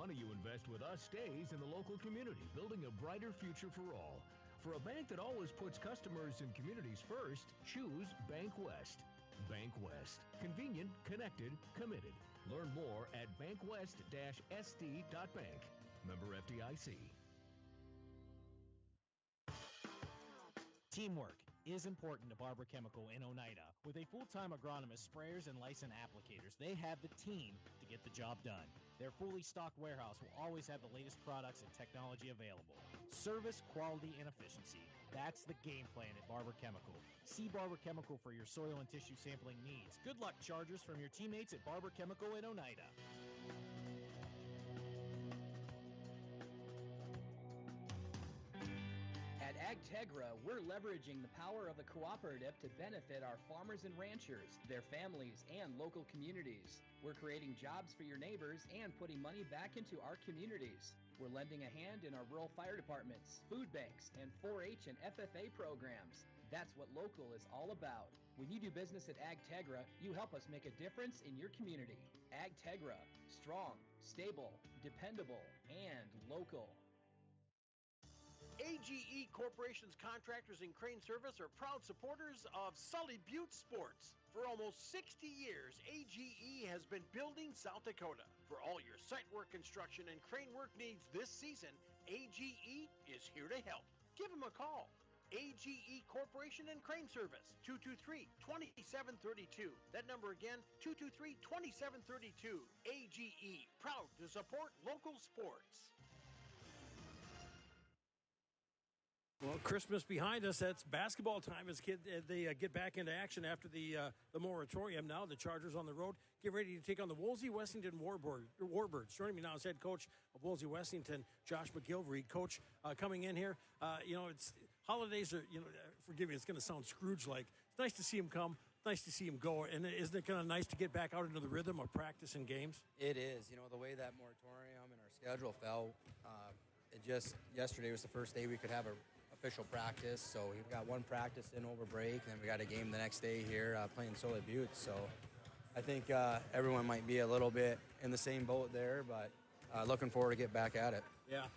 money you invest with us stays in the local community, building a brighter future for all. For a bank that always puts customers and communities first, choose Bank West. Bank West. Convenient, connected, committed. Learn more at bankwest-sd.bank. Member FDIC. Teamwork is important to Barber Chemical in Oneida. With a full-time agronomist, sprayers, and licensed applicators, they have the team to get the job done. Their fully stocked warehouse will always have the latest products and technology available. Service, quality, and efficiency. That's the game plan at Barber Chemical. See Barber Chemical for your soil and tissue sampling needs. Good luck, Chargers, from your teammates at Barber Chemical in Oneida. At AgTegra, we're leveraging the power of the cooperative to benefit our farmers and ranchers, their families, and local communities. We're creating jobs for your neighbors and putting money back into our communities. We're lending a hand in our rural fire departments, food banks, and 4-H and FFA programs. That's what local is all about. When you do business at AgTegra, you help us make a difference in your community. AgTegra, strong, stable, dependable, and local. AGE Corporation's contractors and crane service are proud supporters of Sully Butte Sports. For almost 60 years, AGE has been building South Dakota. For all your site work, construction, and crane work needs this season, AGE is here to help. Give them a call. AGE Corporation and Crane Service, 223-2732. That number again, 223-2732. AGE, proud to support local sports. Well, Christmas behind us. That's basketball time as they get back into action after the moratorium. Now the Chargers on the road get ready to take on the Wolsey Wessington Warbirds. Joining me now is head coach of Wolsey Wessington, Josh McGilvery. Coach, coming in here, it's holidays are, forgive me, it's going to sound Scrooge-like. It's nice to see him come. Nice to see him go. And isn't it kind of nice to get back out into the rhythm of practice and games? It is. The way that moratorium and our schedule fell, yesterday was the first day we could have a official practice, so we've got one practice in over break, and then we got a game the next day here playing Sully Butte. So I think everyone might be a little bit in the same boat there, but looking forward to get back at it. Yeah,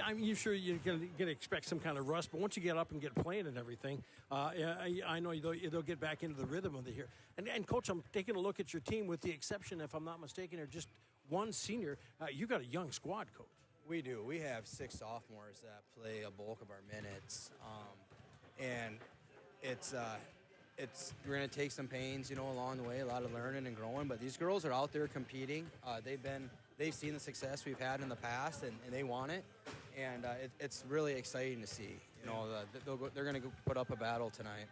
I'm sure you're going to expect some kind of rust, but once you get up and get playing and everything, I know they'll get back into the rhythm of the year. And Coach, I'm taking a look at your team with the exception, if I'm not mistaken, or just one senior. You got a young squad, Coach. We do. We have 6 sophomores that play a bulk of our minutes, and it's we're going to take some pains, along the way, a lot of learning and growing. But these girls are out there competing. They've seen the success we've had in the past, and they want it. And it's really exciting to see. They're going to put up a battle tonight.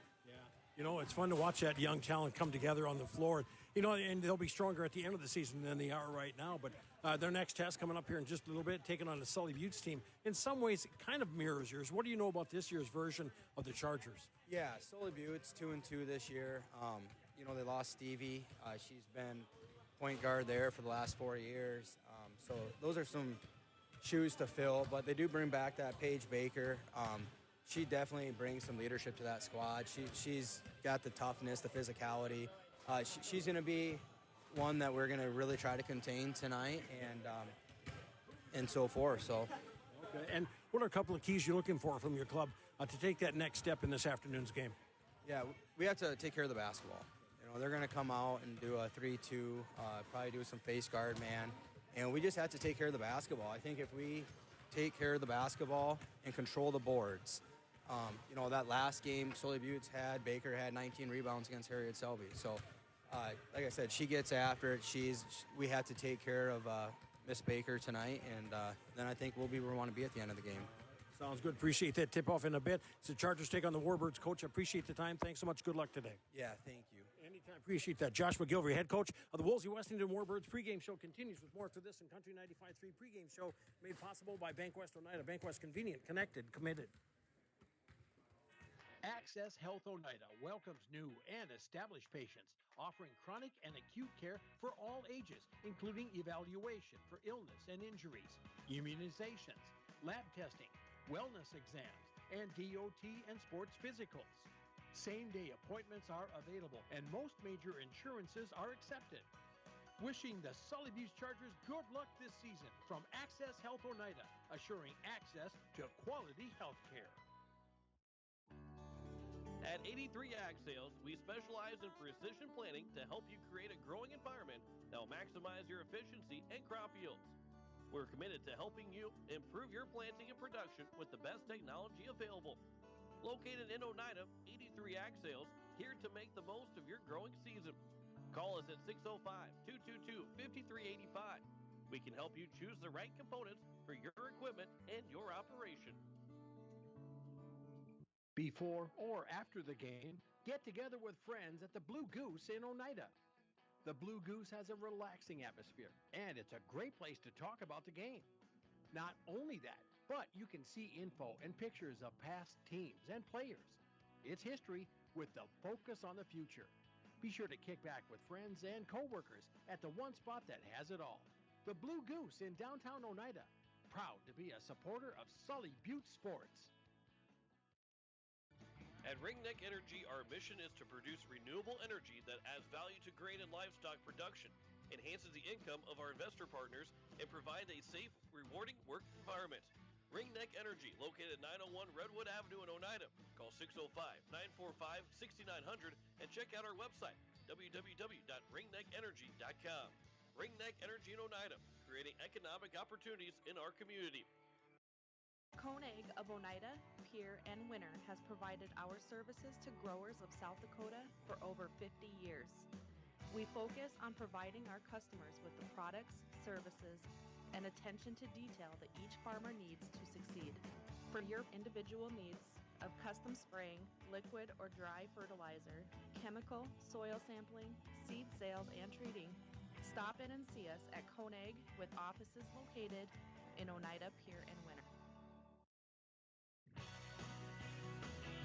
Yeah. It's fun to watch that young talent come together on the floor. And they'll be stronger at the end of the season than they are right now. But their next test coming up here in just a little bit, taking on the Sully Butte's team. In some ways, it kind of mirrors yours. What do you know about this year's version of the Chargers? Yeah, Sully Butte's 2-2 this year. They lost Stevie. She's been point guard there for the last 4 years. So those are some shoes to fill. But they do bring back that Paige Baker. She definitely brings some leadership to that squad. She's got the toughness, the physicality. She's going to be one that we're going to really try to contain tonight and so forth. So, okay. And what are a couple of keys you're looking for from your club to take that next step in this afternoon's game? Yeah, we have to take care of the basketball. They're going to come out and do a 3-2, probably do some face guard man, and we just have to take care of the basketball. I think if we take care of the basketball and control the boards. That last game Sully Butte's Baker had 19 rebounds against Harriet Selby. So, like I said, she gets after it. We have to take care of Miss Baker tonight, and then I think we'll be where we want to be at the end of the game. Sounds good. Appreciate that tip-off in a bit. So Chargers take on the Warbirds. Coach, I appreciate the time. Thanks so much. Good luck today. Yeah, thank you. Anytime. Appreciate that. Josh McGilvery, head coach of the Wolsey Wessington Warbirds. Pregame show continues with more after this in Country 95.3 pregame show made possible by Bank West Oneida. Bank West, convenient, connected, committed. Access Health Oneida welcomes new and established patients, offering chronic and acute care for all ages, including evaluation for illness and injuries, immunizations, lab testing, wellness exams, and DOT and sports physicals. Same-day appointments are available, and most major insurances are accepted. Wishing the Sully Butte Chargers good luck this season from Access Health Oneida, assuring access to quality health care. At 83 Ag Sales, we specialize in precision planting to help you create a growing environment that will maximize your efficiency and crop yields. We're committed to helping you improve your planting and production with the best technology available. Located in Oneida, 83 Ag Sales, here to make the most of your growing season. Call us at 605-222-5385. We can help you choose the right components for your equipment and your operation. Before or after the game, get together with friends at the Blue Goose in Oneida. The Blue Goose has a relaxing atmosphere, and it's a great place to talk about the game. Not only that, but you can see info and pictures of past teams and players. It's history with the focus on the future. Be sure to kick back with friends and coworkers at the one spot that has it all. The Blue Goose in downtown Oneida. Proud to be a supporter of Sully Butte Sports. At Ringneck Energy, our mission is to produce renewable energy that adds value to grain and livestock production, enhances the income of our investor partners, and provide a safe, rewarding work environment. Ringneck Energy, located at 901 Redwood Avenue in Oneida. Call 605-945-6900 and check out our website, www.ringneckenergy.com. Ringneck Energy in Oneida, creating economic opportunities in our community. Koenig of Oneida, Pierre, and Winter has provided our services to growers of South Dakota for over 50 years. We focus on providing our customers with the products, services, and attention to detail that each farmer needs to succeed. For your individual needs of custom spraying, liquid or dry fertilizer, chemical, soil sampling, seed sales, and treating, stop in and see us at Koenig with offices located in Oneida, Pierre, and Winter.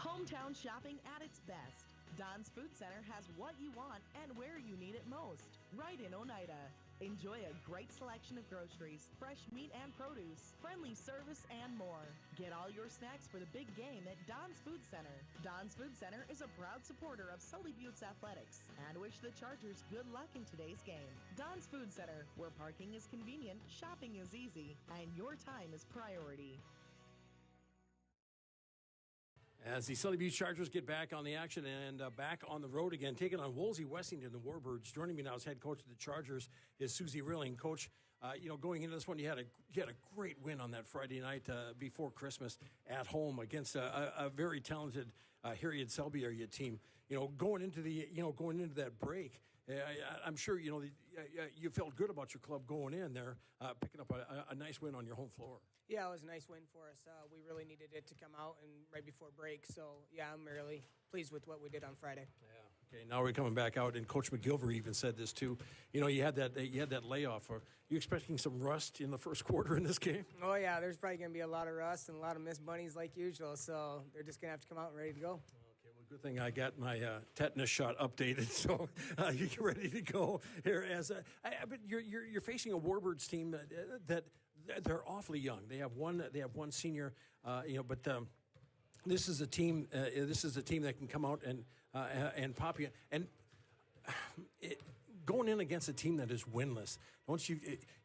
Hometown shopping at its best. Don's Food Center has what you want and where you need it most, right in Oneida. Enjoy a great selection of groceries, fresh meat and produce, friendly service, and more. Get all your snacks for the big game at Don's Food Center. Don's Food Center is a proud supporter of Sully Butte's athletics and wish the Chargers good luck in today's game. Don's Food Center, where parking is convenient, shopping is easy, and your time is priority. As the Sully Butte Chargers get back on the action and back on the road again, taking on Wolsey, Wessington, the Warbirds. Joining me now as head coach of the Chargers is Susie Rilling. Coach, going into this one, you had a great win on that Friday night before Christmas at home against a very talented Harriet Selby area team. Going into that break, I'm sure you felt good about your club going in there, picking up a nice win on your home floor. Yeah, it was a nice win for us. We really needed it to come out and right before break. So, yeah, I'm really pleased with what we did on Friday. Yeah. Okay, now we're coming back out, and Coach McGilvery even said this too. You had that layoff. Are you expecting some rust in the first quarter in this game? Oh, yeah, there's probably going to be a lot of rust and a lot of missed bunnies like usual. So they're just going to have to come out and ready to go. Good thing I got my tetanus shot updated, so you're ready to go here. But you're facing a Warbirds team that they're awfully young. They have one senior, but this is a team. This is a team that can come out and pop you. And going in against a team that is winless,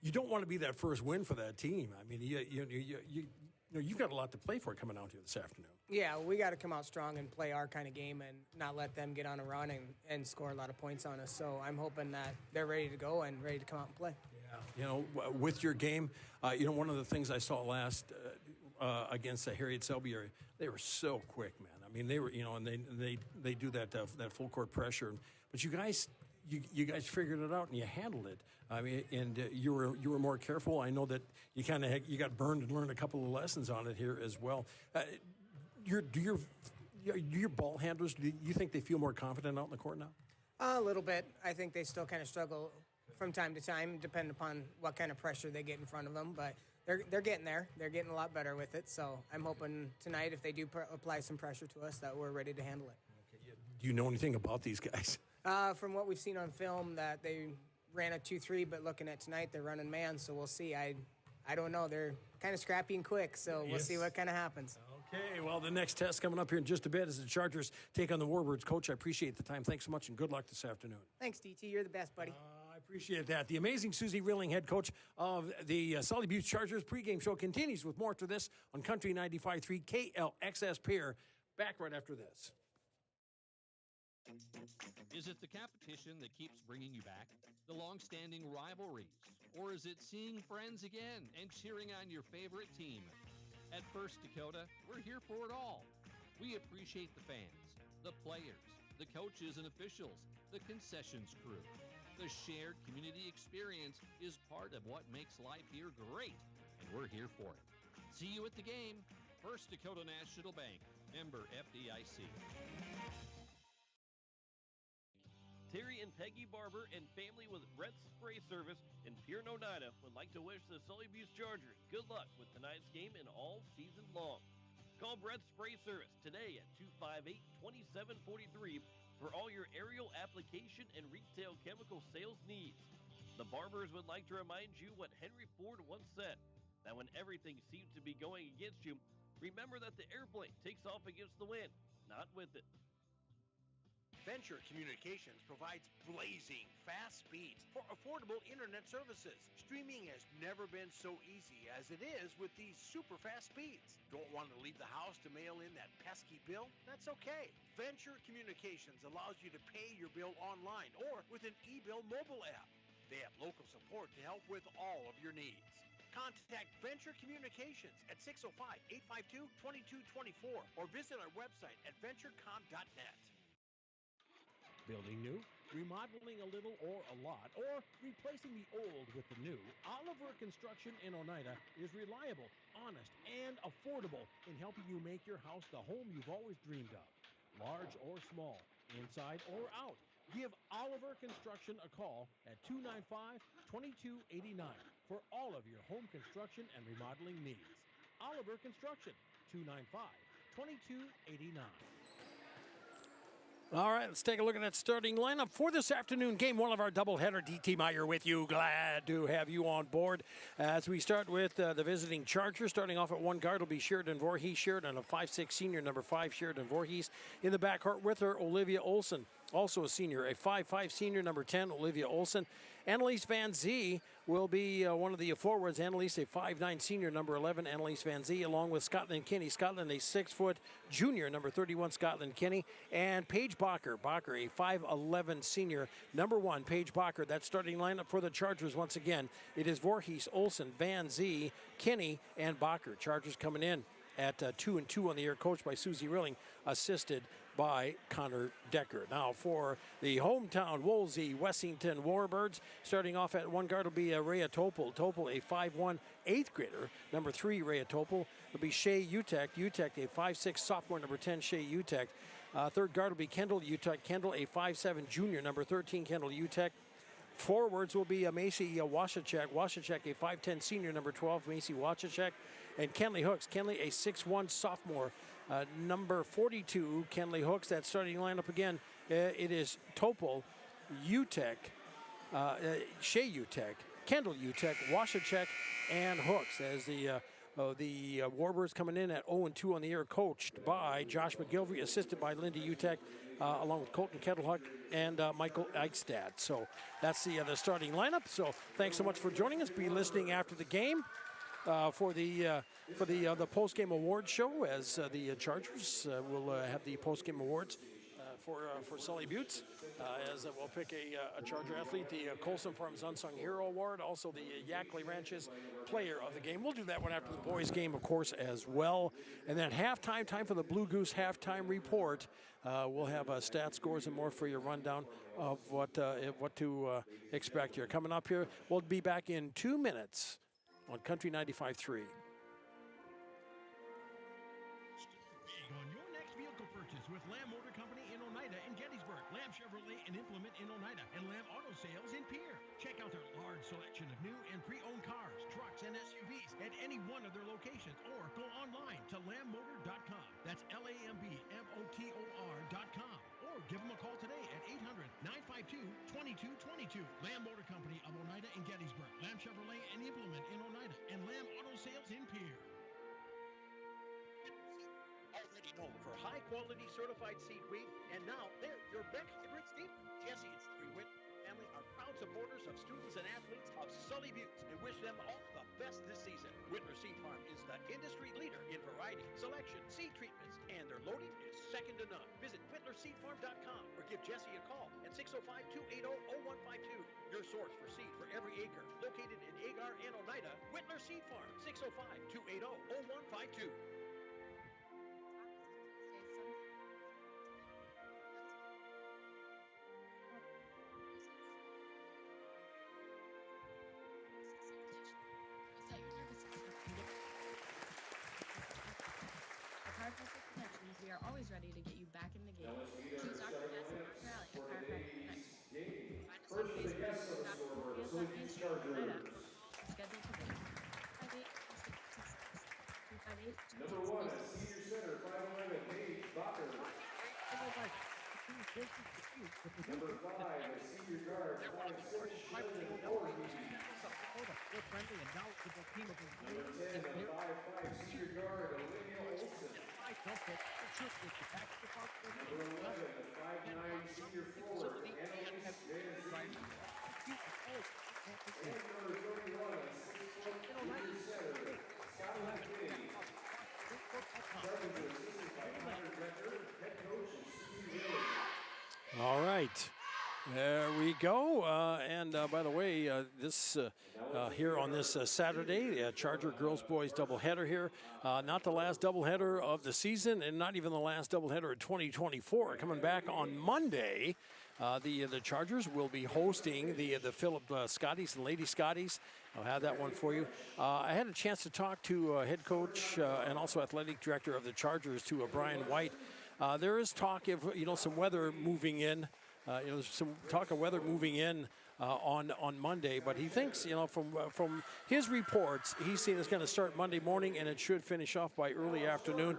you don't want to be that first win for that team. I mean, you've got a lot to play for coming out here this afternoon. Yeah, we got to come out strong and play our kind of game and not let them get on a run and score a lot of points on us. So I'm hoping that they're ready to go and ready to come out and play. Yeah, with your game, one of the things I saw last against the Harriet Selby area, they were so quick, man. I mean, they were, and they do that full court pressure. But you guys figured it out and you handled it. I mean, and you were more careful. I know that you got burned and learned a couple of lessons on it here as well. Do your ball handlers, do you think they feel more confident out in the court now? A little bit. I think they still kind of struggle from time to time, depending upon what kind of pressure they get in front of them. But they're getting there. They're getting a lot better with it. So I'm hoping tonight, if they do apply some pressure to us, that we're ready to handle it. Okay. Do you know anything about these guys? From what we've seen on film, that they ran a 2-3, but looking at tonight, they're running man. So we'll see. I don't know. They're kind of scrappy and quick, so we'll see what kind of happens. Okay, well, the next test coming up here in just a bit as the Chargers take on the Warbirds. Coach, I appreciate the time. Thanks so much, and good luck this afternoon. Thanks, DT. You're the best, buddy. I appreciate Appreciate that. The amazing Susie Rilling, head coach of the Sully Butte Chargers pregame show, continues with more to this on Country 95.3 KLXS Pier. Back right after this. Is it the competition that keeps bringing you back? The long-standing rivalries? Or is it seeing friends again and cheering on your favorite team? At First Dakota, we're here for it all. We appreciate the fans, the players, the coaches and officials, the concessions crew. The shared community experience is part of what makes life here great, and we're here for it. See you at the game. First Dakota National Bank, member FDIC. Terry and Peggy Barber and family with Brett's Spray Service in Pierre, Oneida would like to wish the Sully Butte Chargers good luck with tonight's game and all season long. Call Brett's Spray Service today at 258-2743 for all your aerial application and retail chemical sales needs. The Barbers would like to remind you what Henry Ford once said, that when everything seems to be going against you, remember that the airplane takes off against the wind, not with it. Venture Communications provides blazing fast speeds for affordable internet services. Streaming has never been so easy as it is with these super fast speeds. Don't want to leave the house to mail in that pesky bill? That's okay. Venture Communications allows you to pay your bill online or with an e-bill mobile app. They have local support to help with all of your needs. Contact Venture Communications at 605-852-2224 or visit our website at venturecom.net. Building new, remodeling a little or a lot, or replacing the old with the new, Oliver Construction in Oneida is reliable, honest, and affordable in helping you make your house the home you've always dreamed of. Large or small, inside or out, give Oliver Construction a call at 295-2289 for all of your home construction and remodeling needs. Oliver Construction, 295-2289. All right, let's take a look at that starting lineup for this afternoon game. One of our doubleheader. DT Meyer with you. Glad to have you on board. As we start with the visiting Chargers, starting off at one guard will be Sheridan Voorhees. Sheridan, a 5'6" senior, number 5, Sheridan Voorhees. In the backcourt with her, Olivia Olsen, also a senior, a 5'5" senior, number 10, Olivia Olsen. Annalise Van Zee will be one of the forwards. Annalise, a 5'9" senior, number 11, Annalise Van Zee, along with Scotland Kinney. Scotland, a 6' junior, number 31, Scotland Kinney. And Paige Bacher, a 5'11" senior, number 1, Paige Bacher. That starting lineup for the Chargers once again. It is Voorhees, Olsen, Van Zee, Kinney, and Bacher. Chargers coming in at 2-2 on the year, coached by Susie Rilling, assisted by Connor Decker. Now for the hometown Wolsey Wessington Warbirds, starting off at one guard will be Rhea Topol. Topol, a 5'1" 8th grader. Number 3, Rhea Topol. Will be Shea Utek. Utek, a 5'6" sophomore. Number 10, Shea Utek. Third guard will be Kendall Utek. Kendall, a 5'7" junior. Number 13, Kendall Utek. Forwards will be Macy Washachek. Washachek, a 5'10" senior, number 12, Macy Washachek. And Kenley Hooks. Kenley, a 6'1" sophomore, number 42, Kenley Hooks. That starting lineup again, it is Topol, Utek, Shea Utek, Kendall Utek, Washachek, and Hooks as the Warbirds coming in at 0-2 on the year, coached by Josh McGilvery, assisted by Linda Utek, along with Colton Kettlehuck and Michael Eichstad. So that's the starting lineup. So thanks so much for joining us. Be listening after the game for the post-game awards show, as the Chargers will have the post-game awards for Sully Buttes, as we'll pick a Charger athlete, the Colson Farms Unsung Hero Award, also the Yackley Ranches Player of the Game. We'll do that one after the boys' game, of course, as well. And then halftime, time for the Blue Goose halftime report. We'll have stats, scores, and more for your rundown of what to expect here. Coming up here, we'll be back in 2 minutes on Country 95.3. On your next vehicle purchase with Lamb Motor Company in Oneida and Gettysburg, Lamb Chevrolet and Implement in Oneida, and Lamb Auto Sales in Pierre. Check out their large selection of new and pre-owned cars, trucks, and SUVs at any one of their locations, or go online to lambmotor.com. That's LAMBMOTOR.com. Or give them a call today at 800-952-2222. Lamb Motor Company of Oneida and Gettysburg, Lamb Chevrolet and Implement in Oneida, and Lamb Auto Sales in Pierre. Already known for high-quality certified seed wheat, and now they're your Beck hybrid seed. Jesse and Story Witt family are proud proud supporters of students and athletes of Sully Buttes and wish them all the best this season. Whitler Seed Farm is the industry leader in variety, selection, seed treatments, and their loading is second to none. Visit WhitlerSeedFarm.com or give Jesse a call at 605-280-0152. Your source for seed for every acre. Located in Agar and Oneida, Whitler Seed Farm, 605-280-0152. We are always ready to get you back in the game. Choose Dr. Ness and Dr. Alley at Chiropractic Connection. Find us on Facebook, Dr. Fields on Instagram, or write up. Schedule today. 258-256. Number 1 at Senior Center, 511, Paige Bacher. Number 5 at Senior Guard, 5'6", Sheldon Orby. Friendly and knowledgeable team of Number 10 at 5'5", Senior Guard, Olivia Olson. Number 11 at 5'9", Senior Forward, Annalise Van Zee. And number 31 at 6'4", Senior Center, Scotland Kitty. Starting to assisted by Hunter Becker, head coach and Susie Williams. All right. There we go. And by the way, this here on this Saturday, Charger Girls Boys doubleheader here. Not the last doubleheader of the season, and not even the last doubleheader of 2024. Coming back on Monday, the Chargers will be hosting the Philip Scotties and Lady Scotties. I'll have that one for you. I had a chance to talk to head coach and also athletic director of the Chargers, to Brian White. There is talk of some weather moving in. There's some talk of weather moving in on Monday, but he thinks, from his reports, he's seen it's going to start Monday morning and it should finish off by early afternoon.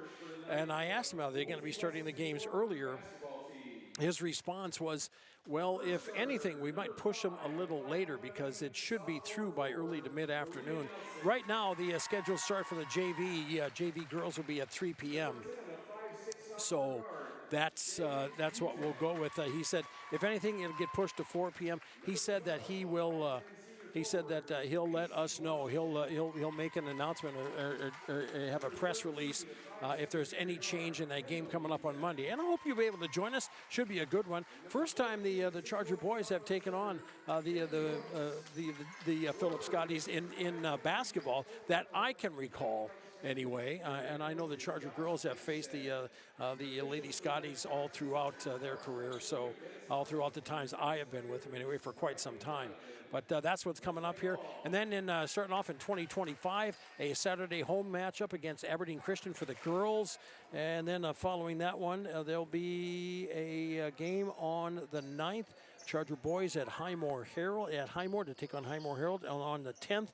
And I asked him, are they going to be starting the games earlier? His response was, well, if anything, we might push them a little later because it should be through by early to mid-afternoon. Right now, the schedule start for the JV girls will be at 3 p.m. So that's what we'll go with. He said, if anything, it'll get pushed to 4 p.m. He said that he will. He said that he'll let us know. He'll make an announcement or have a press release if there's any change in that game coming up on Monday. And I hope you'll be able to join us. Should be a good one. First time the Charger boys have taken on the Philip Scotties in basketball that I can recall. Anyway, and I know the Charger girls have faced the Lady Scotties all throughout their career, so all throughout the times I have been with them anyway for quite some time. But that's what's coming up here. And then starting off in 2025, a Saturday home matchup against Aberdeen Christian for the girls. And then following that one, there'll be a game on the 9th. Charger boys at Highmore to take on Highmore Herald. And on the 10th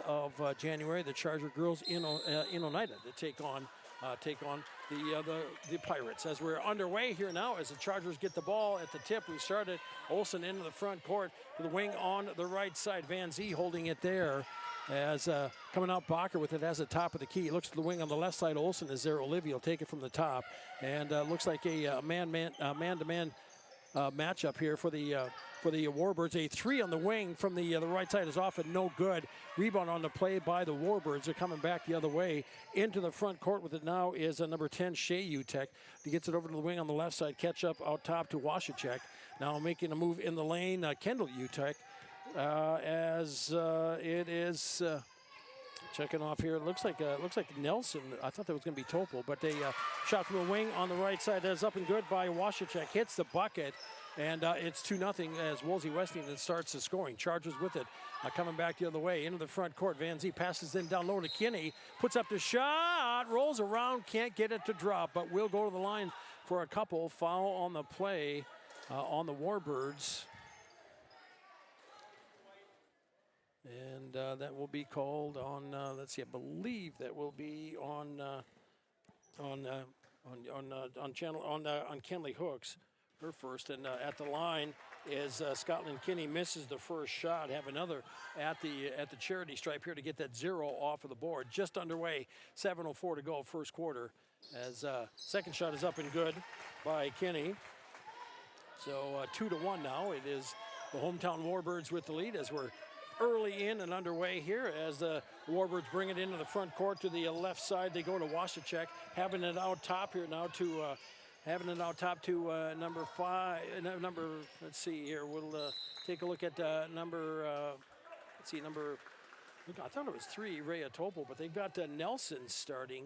of January, the Charger girls in Oneida to take on the Pirates. As we're underway here now, as the Chargers get the ball at the tip, we started Olsen into the front court to the wing on the right side. Van Zee holding it there. As coming out, Bacher with it as the top of the key. Looks to the wing on the left side. Olsen is there. Olivia will take it from the top, and looks like a man-to-man matchup here for the Warbirds. A three on the wing from the right side is off and no good. Rebound on the play by the Warbirds. They're coming back the other way into the front court with it now is number 10, Shea Utek. He gets it over to the wing on the left side. Catch up out top to Washachek. Now making a move in the lane, Kendall Utek. As it is checking off here. It looks like Nelson. I thought that was going to be Topol, but a shot from the wing on the right side is up and good by Washachek. Hits the bucket, and it's 2-0 as Wolsey Wessington starts the scoring. Chargers with it, coming back the other way into the front court. Van Zee passes in down low to Kinney, puts up the shot, rolls around, can't get it to drop, but will go to the line for a couple. Foul on the play on the Warbirds. And that will be called on. Let's see. I believe that will be on Kenley Hooks, her first. And at the line is Scotland Kinney. Misses the first shot. Have another at the charity stripe here to get that 0 off of the board. Just underway. 7:04 to go, first quarter. As second shot is up and good by Kinney. So 2-1 now. It is the hometown Warbirds with the lead as we're early in and underway here as the Warbirds bring it into the front court to the left side. They go to Wasachek, having it out top here now to number 5. Let's see here. We'll take a look at number. I thought it was 3, Rhea Topol, but they've got Nelson starting.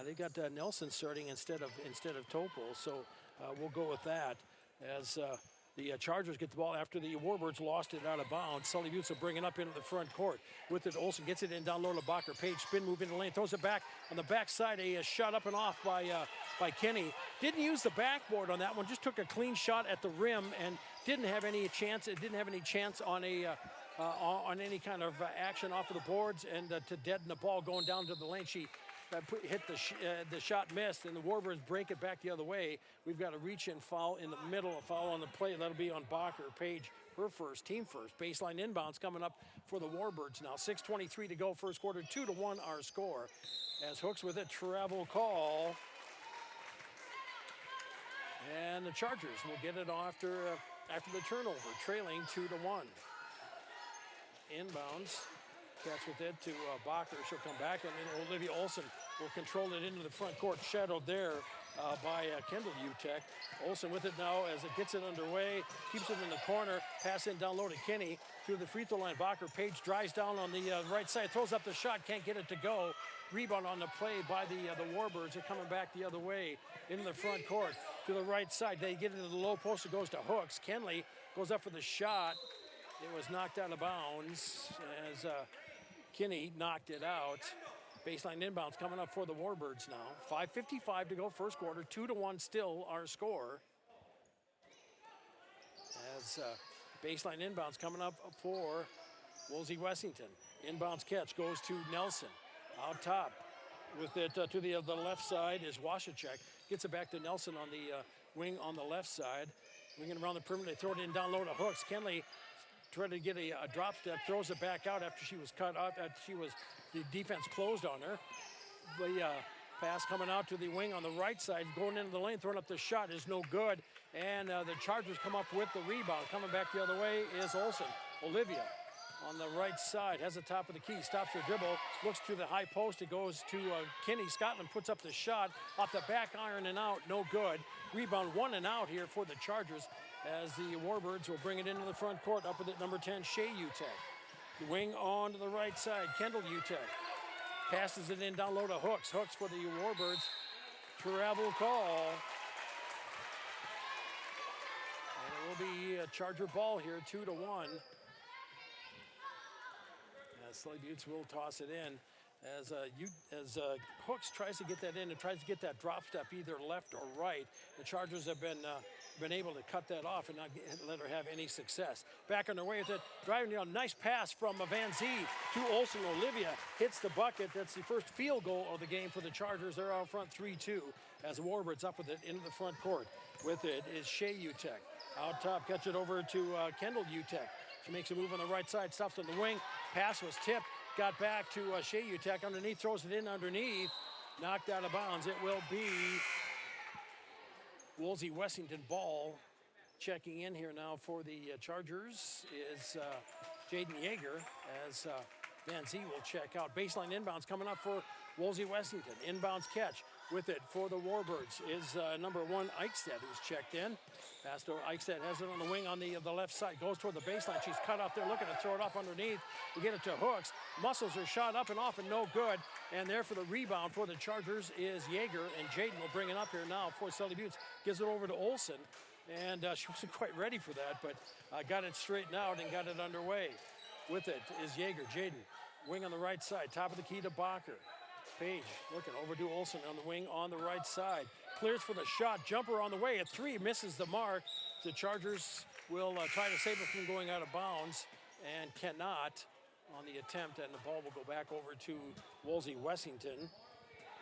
They've got Nelson starting instead of Topol, so we'll go with that as the Chargers get the ball after the Warbirds lost it out of bounds. Sully Buttes will bring it up into the front court. With it, Olsen gets it in down low to Bacher. Page spin move into the lane, throws it back on the backside. A shot up and off by Kenny. Didn't use the backboard on that one. Just took a clean shot at the rim and didn't have any chance. It didn't have any chance on any kind of action off of the boards and to deaden the ball going down to the lane. She hit the shot missed, and the Warbirds break it back the other way. We've got a reach-in foul in the middle, a foul on the play. That'll be on Bacher. Page, her first, team first. Baseline inbounds coming up for the Warbirds now. 6:23 to go, first quarter, 2-1 our score. As Hooks with a travel call. And the Chargers will get it after the turnover, trailing 2-1. Inbounds. Catch with it to Bacher. She'll come back, and then Olivia Olsen will control it into the front court. Shadowed there by Kendall Utek. Olsen with it now as it gets it underway. Keeps it in the corner. Pass in down low to Kinney. Through the free throw line. Bacher. Page drives down on the right side. Throws up the shot. Can't get it to go. Rebound on the play by the Warbirds. Are coming back the other way into the front court. To the right side. They get into the low post. It goes to Hooks. Kenley goes up for the shot. It was knocked out of bounds as Kinney knocked it out. Baseline inbounds coming up for the Warbirds now. 5:55 to go, first quarter. 2-1 still our score. As baseline inbounds coming up for Wolsey Wessington. Inbounds catch goes to Nelson. Out top with it to the left side is Wasachek. Gets it back to Nelson on the wing on the left side. Winging around the perimeter. They throw it in down low to Hooks. Kenley tried to get a drop step, throws it back out after she was cut out. The defense closed on her. The pass coming out to the wing on the right side, going into the lane, throwing up the shot is no good. And the Chargers come up with the rebound. Coming back the other way is Olsen. Olivia on the right side has the top of the key, stops her dribble, looks to the high post. It goes to Kinney. Scotland puts up the shot off the back iron and out, no good. Rebound 1 and out here for the Chargers, as the Warbirds will bring it into the front court up with it, number 10, Shea Utek. The wing on to the right side, Kendall Utek. Passes it in down low to Hooks. Hooks for the Warbirds. Travel call. And it will be a Charger ball here, 2-1. Sully Buttes will toss it in as Hooks tries to get that in and tries to get that drop step either left or right. The Chargers have been able to cut that off and not let her have any success. Back on their way with it, driving down, nice pass from Van Zee to Olsen. Olivia hits the bucket. That's the first field goal of the game for the Chargers. They're out front 3-2 as the Warbirds up with it into the front court. With it is Shea Utek. Out top, catch it over to Kendall Utek. She makes a move on the right side, stops on the wing. Pass was tipped, got back to Shea Utek underneath, throws it in underneath. Knocked out of bounds. It will be Wolsey Wessington ball. Checking in here now for the Chargers is Jaden Yeager as Van Zee will check out. Baseline inbounds coming up for Wolsey Wessington. Inbounds catch with it for the Warbirds is number 1, Eichstedt, who's checked in. Pastor Eichstedt has it on the wing on the left side. Goes toward the baseline. She's cut off there, looking to throw it off underneath. We get it to Hooks. Muscles are shot up and off and no good. And there for the rebound for the Chargers is Yeager. And Jaden will bring it up here now for Sully Buttes. Gives it over to Olsen. And she wasn't quite ready for that, but got it straightened out and got it underway. With it is Yeager. Jaden, wing on the right side. Top of the key to Bacher. Page looking over to Olsen on the wing on the right side. Clears for the shot. Jumper on the way at 3. Misses the mark. The Chargers will try to save it from going out of bounds and cannot on the attempt. And the ball will go back over to Wolsey Wessington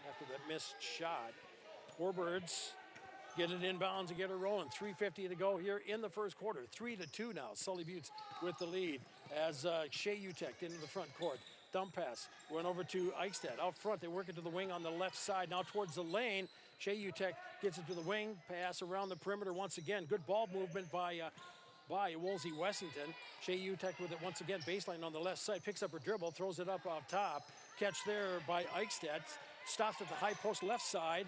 after that missed shot. Warbirds get it inbounds and get it rolling. 3:50 to go here in the first quarter. 3-2 now. Sully Buttes with the lead as Shea Utek into the front court. Dump pass went over to Eichstedt. Out front, they work it to the wing on the left side. Now towards the lane. Shea Utek gets it to the wing, pass around the perimeter once again. Good ball movement by Wolsey Wessington. Shea Utek with it once again, baseline on the left side, picks up her dribble, throws it up off top. Catch there by Eichstadt, stops at the high post left side,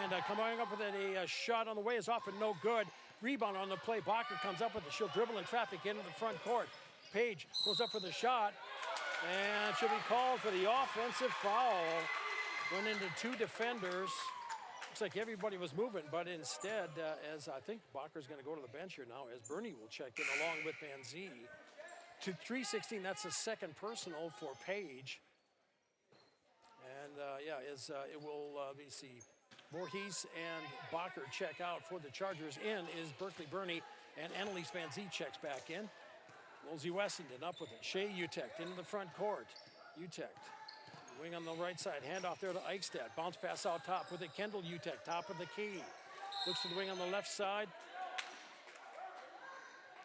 and coming up with it, a shot on the way is off and no good. Rebound on the play, Bacher comes up with it, she'll dribble in traffic into the front court. Page goes up for the shot, and she'll be called for the offensive foul. Went into two defenders. Looks like everybody was moving, but instead, as I think Bacher's going to go to the bench here now, as Bernie will check in along with Van Zee. To 3:16, that's the second personal for Page. And it will be Voorhees and Bacher check out for the Chargers. In is Berkeley Bernie, and Annalise Van Zee checks back in. Wolsey Wessington up with it. Shea Utecht into the front court. Utecht, wing on the right side. Handoff there to Eichstadt. Bounce pass out top with it. Kendall Utecht, top of the key. Looks to the wing on the left side.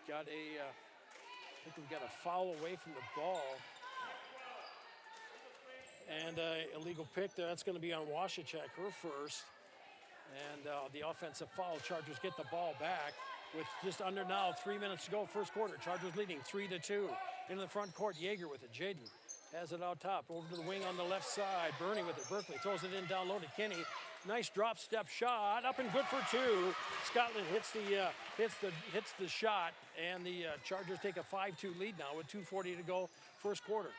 I think we've got a foul away from the ball. And illegal pick there. That's going to be on Washachek, her first. And the offensive foul. Chargers get the ball back with just under now 3 minutes to go. First quarter. Chargers leading 3-2. Into the front court. Yeager with it. Jaden has it out top. Over to the wing on the left side. Bernie with it. Berkeley throws it in down low to Kinney. Nice drop step shot. Up and good for two. Scotland hits the shot. And the Chargers take a 5-2 lead now with 2:40 to go. First quarter.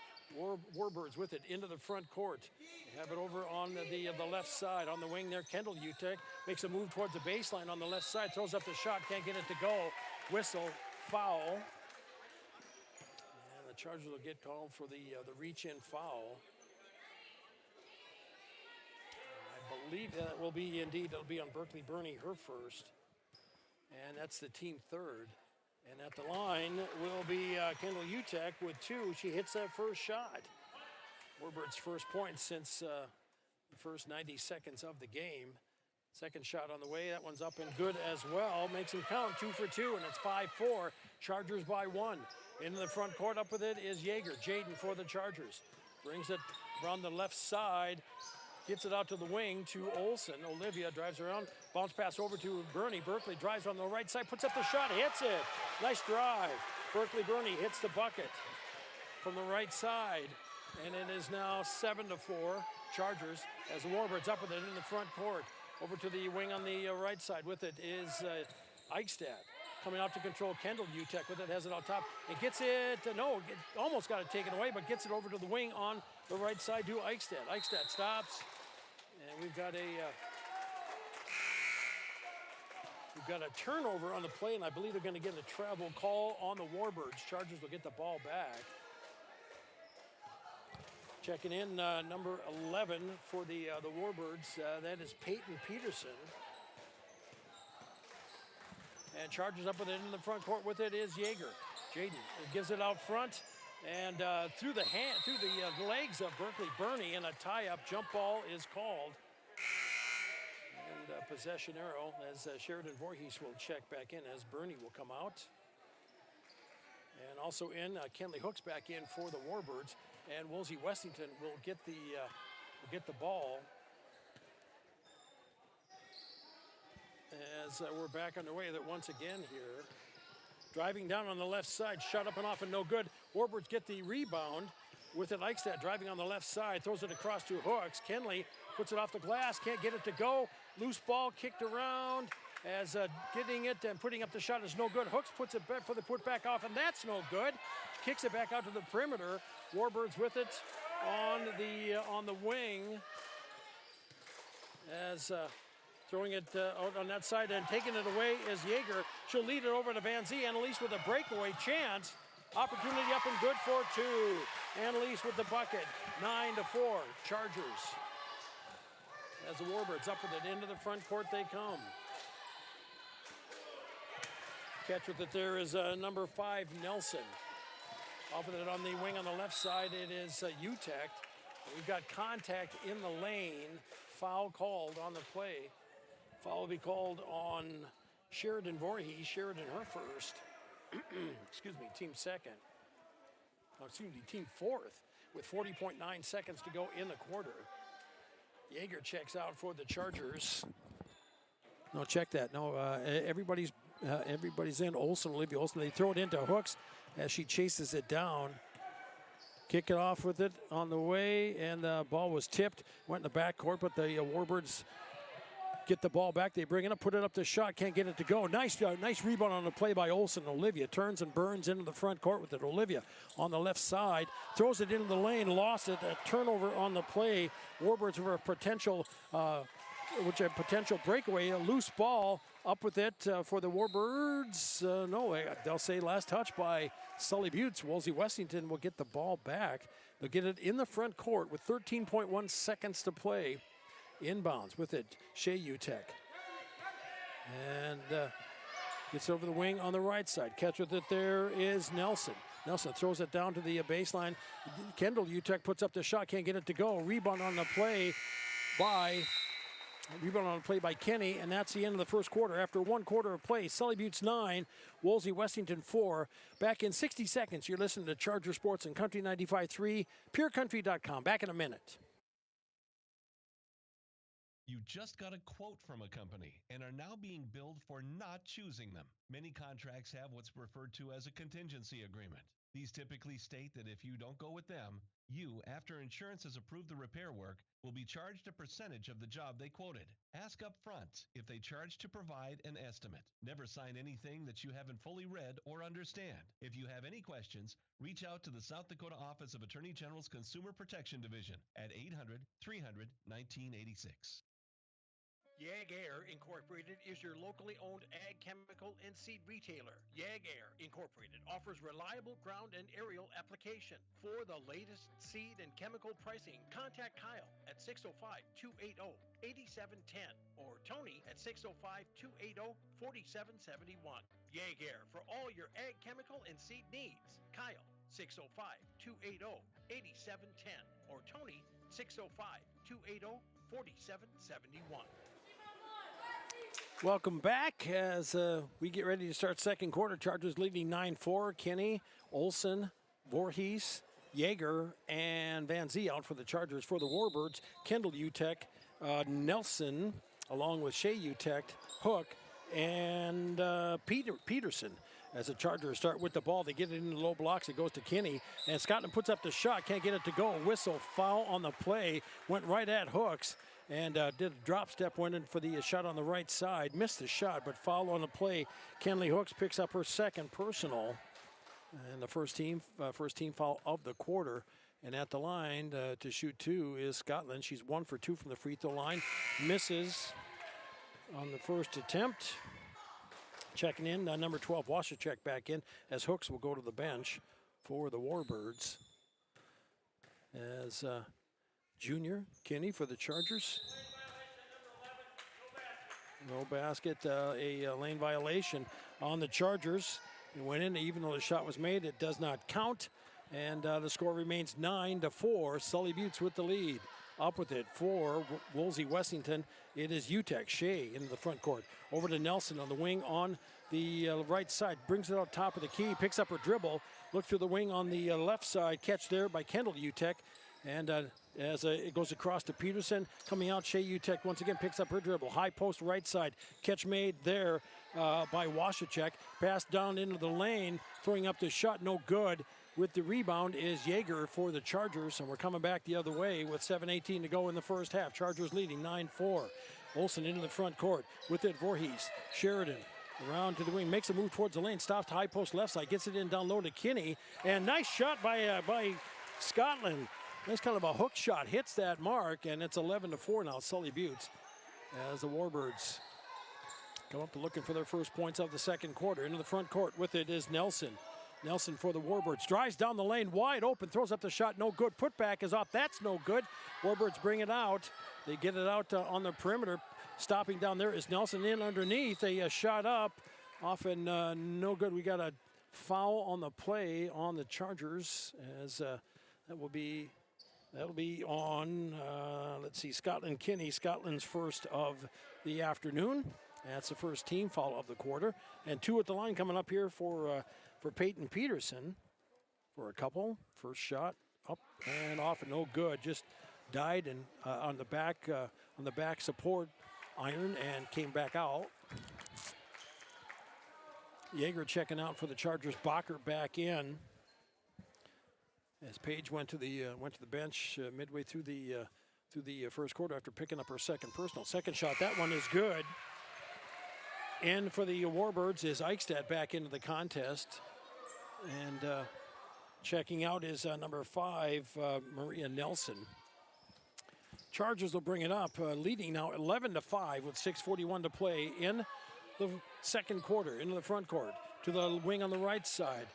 Warbirds with it into the front court. They have it over on the left side. On the wing there, Kendall Utecht makes a move towards the baseline on the left side. Throws up the shot, can't get it to go. Whistle, foul. And the Chargers will get called for the reach-in foul. I believe that will be it'll be on Berkeley Bernie, her first. And that's the team third. And at the line will be Kendall Utecht with two. She hits that first shot. Warbird's first point since the first 90 seconds of the game. Second shot on the way. That one's up and good as well. Makes them count 2 for 2, and it's 5-4. Chargers by 1. Into the front court, up with it is Yeager. Jaden for the Chargers. Brings it around the left side. Gets it out to the wing to Olsen. Olivia drives around. Bounce pass over to Bernie. Berkeley drives on the right side. Puts up the shot. Hits it. Nice drive. Berkeley Bernie hits the bucket from the right side. And it is now 7-4. Chargers as the Warbirds up with it in the front court. Over to the wing on the right side with it is Eichstadt. Coming out to control Kendall Utecht with it. Has it on top. It gets it. Almost got it taken away, but gets it over to the wing on the right side to Eichstadt. Eichstadt stops. And we've got a turnover on the play, and I believe they're going to get a travel call on the Warbirds. Chargers will get the ball back. Checking in number 11 for the Warbirds. That is Peyton Peterson. And Chargers up with it in the front court with it is Yeager. Jaden gives it out front. And through the legs of Berkeley Bernie, and a tie-up jump ball is called. And possession arrow as Sheridan Voorhees will check back in as Bernie will come out. And also in, Kenley Hooks back in for the Warbirds. And Wolsey Wessington will get the ball. As we're back underway that once again here. Driving down on the left side, shot up and off and no good. Warbirds get the rebound with it. Eichstadt driving on the left side, throws it across to Hooks. Kenley puts it off the glass, can't get it to go. Loose ball kicked around as getting it and putting up the shot is no good. Hooks puts it back for the put back off, and that's no good. Kicks it back out to the perimeter. Warbirds with it on the wing as throwing it out on that side and taking it away is Yeager. She'll lead it over to Van Zee. Annalise with a breakaway chance. Opportunity up and good for two. Annalise with the bucket. 9-4. Chargers. As the Warbirds up with it into the front court they come. Catch with it there is number 5, Nelson. Off with it on the wing on the left side, it is Utecht. We've got contact in the lane. Foul called on the play. Foul will be called on Sheridan Voorhees. Sheridan her first. Excuse me, team second. Oh, excuse me, team fourth with 40.9 seconds to go in the quarter. Yeager checks out for the Chargers. No, check that. No, everybody's in. Olivia Olsen. They throw it into Hooks as she chases it down. Kick it off with it on the way, and the ball was tipped. Went in the backcourt, but the Warbirds get the ball back. They bring it up, put it up the shot, can't get it to go. Nice rebound on the play by Olsen. Olivia turns and burns into the front court with it. Olivia on the left side throws it into the lane, lost it. A turnover on the play. Warbirds were a potential breakaway. A loose ball up with it for the Warbirds. No, they'll say last touch by Sully Buttes. Wolsey Wessington will get the ball back. They'll get it in the front court with 13.1 seconds to play. Inbounds with it, Shea Utek. And gets over the wing on the right side. Catch with it there is Nelson. Nelson throws it down to the baseline. Kendall Utek puts up the shot, can't get it to go. Rebound on the play by Kenny, and that's the end of the first quarter. After 1 quarter of play, Sully Buttes 9, Wolsey Wessington 4. Back in 60 seconds, you're listening to Charger Sports and Country 95.3, purecountry.com. Back in a minute. You just got a quote from a company and are now being billed for not choosing them. Many contracts have what's referred to as a contingency agreement. These typically state that if you don't go with them, you, after insurance has approved the repair work, will be charged a percentage of the job they quoted. Ask up front if they charge to provide an estimate. Never sign anything that you haven't fully read or understand. If you have any questions, reach out to the South Dakota Office of Attorney General's Consumer Protection Division at 800-300-1986. YAG Air Incorporated is your locally owned ag chemical and seed retailer. YAG Air Incorporated offers reliable ground and aerial application. For the latest seed and chemical pricing, contact Kyle at 605-280-8710 or Tony at 605-280-4771. YAG Air for all your ag chemical and seed needs. Kyle 605-280-8710 or Tony 605-280-4771. Welcome back as we get ready to start second quarter. Chargers leading 9-4. Kenny, Olsen, Voorhees, Yeager, and Van Zee out for the Chargers. For the Warbirds, Kendall Utek, Nelson, along with Shea Utek, Hook, and Peterson. As the Chargers start with the ball, they get it into low blocks. It goes to Kenny, and Scotland puts up the shot. Can't get it to go. Whistle, foul on the play. Went right at Hooks. And did a drop step, went in for the shot on the right side. Missed the shot, but foul on the play. Kenley Hooks picks up her second personal. And the first team foul of the quarter. And at the line to shoot two is Scotland. She's 1 for 2 from the free throw line. Misses on the first attempt. Checking in, number 12, Wassercheck back in, as Hooks will go to the bench for the Warbirds. As junior Kenny for the Chargers. No basket, a lane violation on the Chargers. It went in, even though the shot was made, it does not count. And the score remains 9-4. Sully Buttes with the lead. Up with it for Wolsey Wessington. It is Utek Shea into the front court. Over to Nelson on the wing on the right side. Brings it out top of the key. Picks up her dribble. Looks to the wing on the left side. Catch there by Kendall Utek. And as it goes across to Peterson. Coming out, Shea Utek once again picks up her dribble. High post right side. Catch made there by Wassercheck. Pass down into the lane. Throwing up the shot. No good. With the rebound is Yeager for the Chargers, and we're coming back the other way with 7:18 to go in the first half. Chargers leading 9-4. Olsen into the front court with it. Voorhees, Sheridan around to the wing, makes a move towards the lane, stops high post left side, gets it in down low to Kinney, and nice shot by Scotland. Nice kind of a hook shot, hits that mark, and it's 11-4 now. Sully Buttes as the Warbirds come up to looking for their first points of the second quarter. Into the front court with it is Nelson. Nelson for the Warbirds, drives down the lane, wide open, throws up the shot, no good. Putback is off, that's no good. Warbirds bring it out. They get it out on the perimeter. Stopping down there is Nelson in underneath. A shot up, off and no good. We got a foul on the play on the Chargers, as that'll be on, let's see, Scotland Kinney, Scotland's first of the afternoon. That's the first team foul of the quarter. And two at the line coming up here for Peyton Peterson for a couple. First shot up and off and no good. Just died and on the back support iron and came back out. Yeager checking out for the Chargers. Bacher back in. As Paige went to the bench midway through the first quarter after picking up her second personal. Second shot, that one is good. And for the Warbirds is Eichstadt back into the contest. And checking out is number 5, Maria Nelson. Chargers will bring it up, leading now 11-5 with 6:41 to play in the second quarter, into the front court, to the wing on the right side.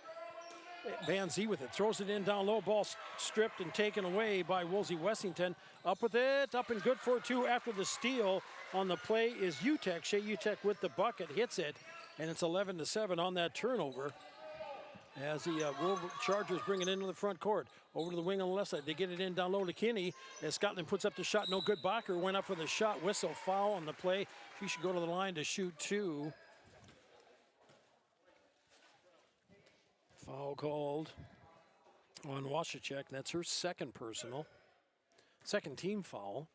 Van Zee with it, throws it in down low, ball stripped and taken away by Wolsey Wessington. Up with it, up and good for 2 after the steal. On the play is Utek. Shea Utek with the bucket, hits it, and it's 11-7 on that turnover. As the Chargers bring it into the front court. Over to the wing on the left side. They get it in down low to Kinney. As Scotland puts up the shot, no good. Bacher went up for the shot. Whistle, foul on the play. He should go to the line to shoot 2. Foul called on Washachek. That's her second personal. Second team foul.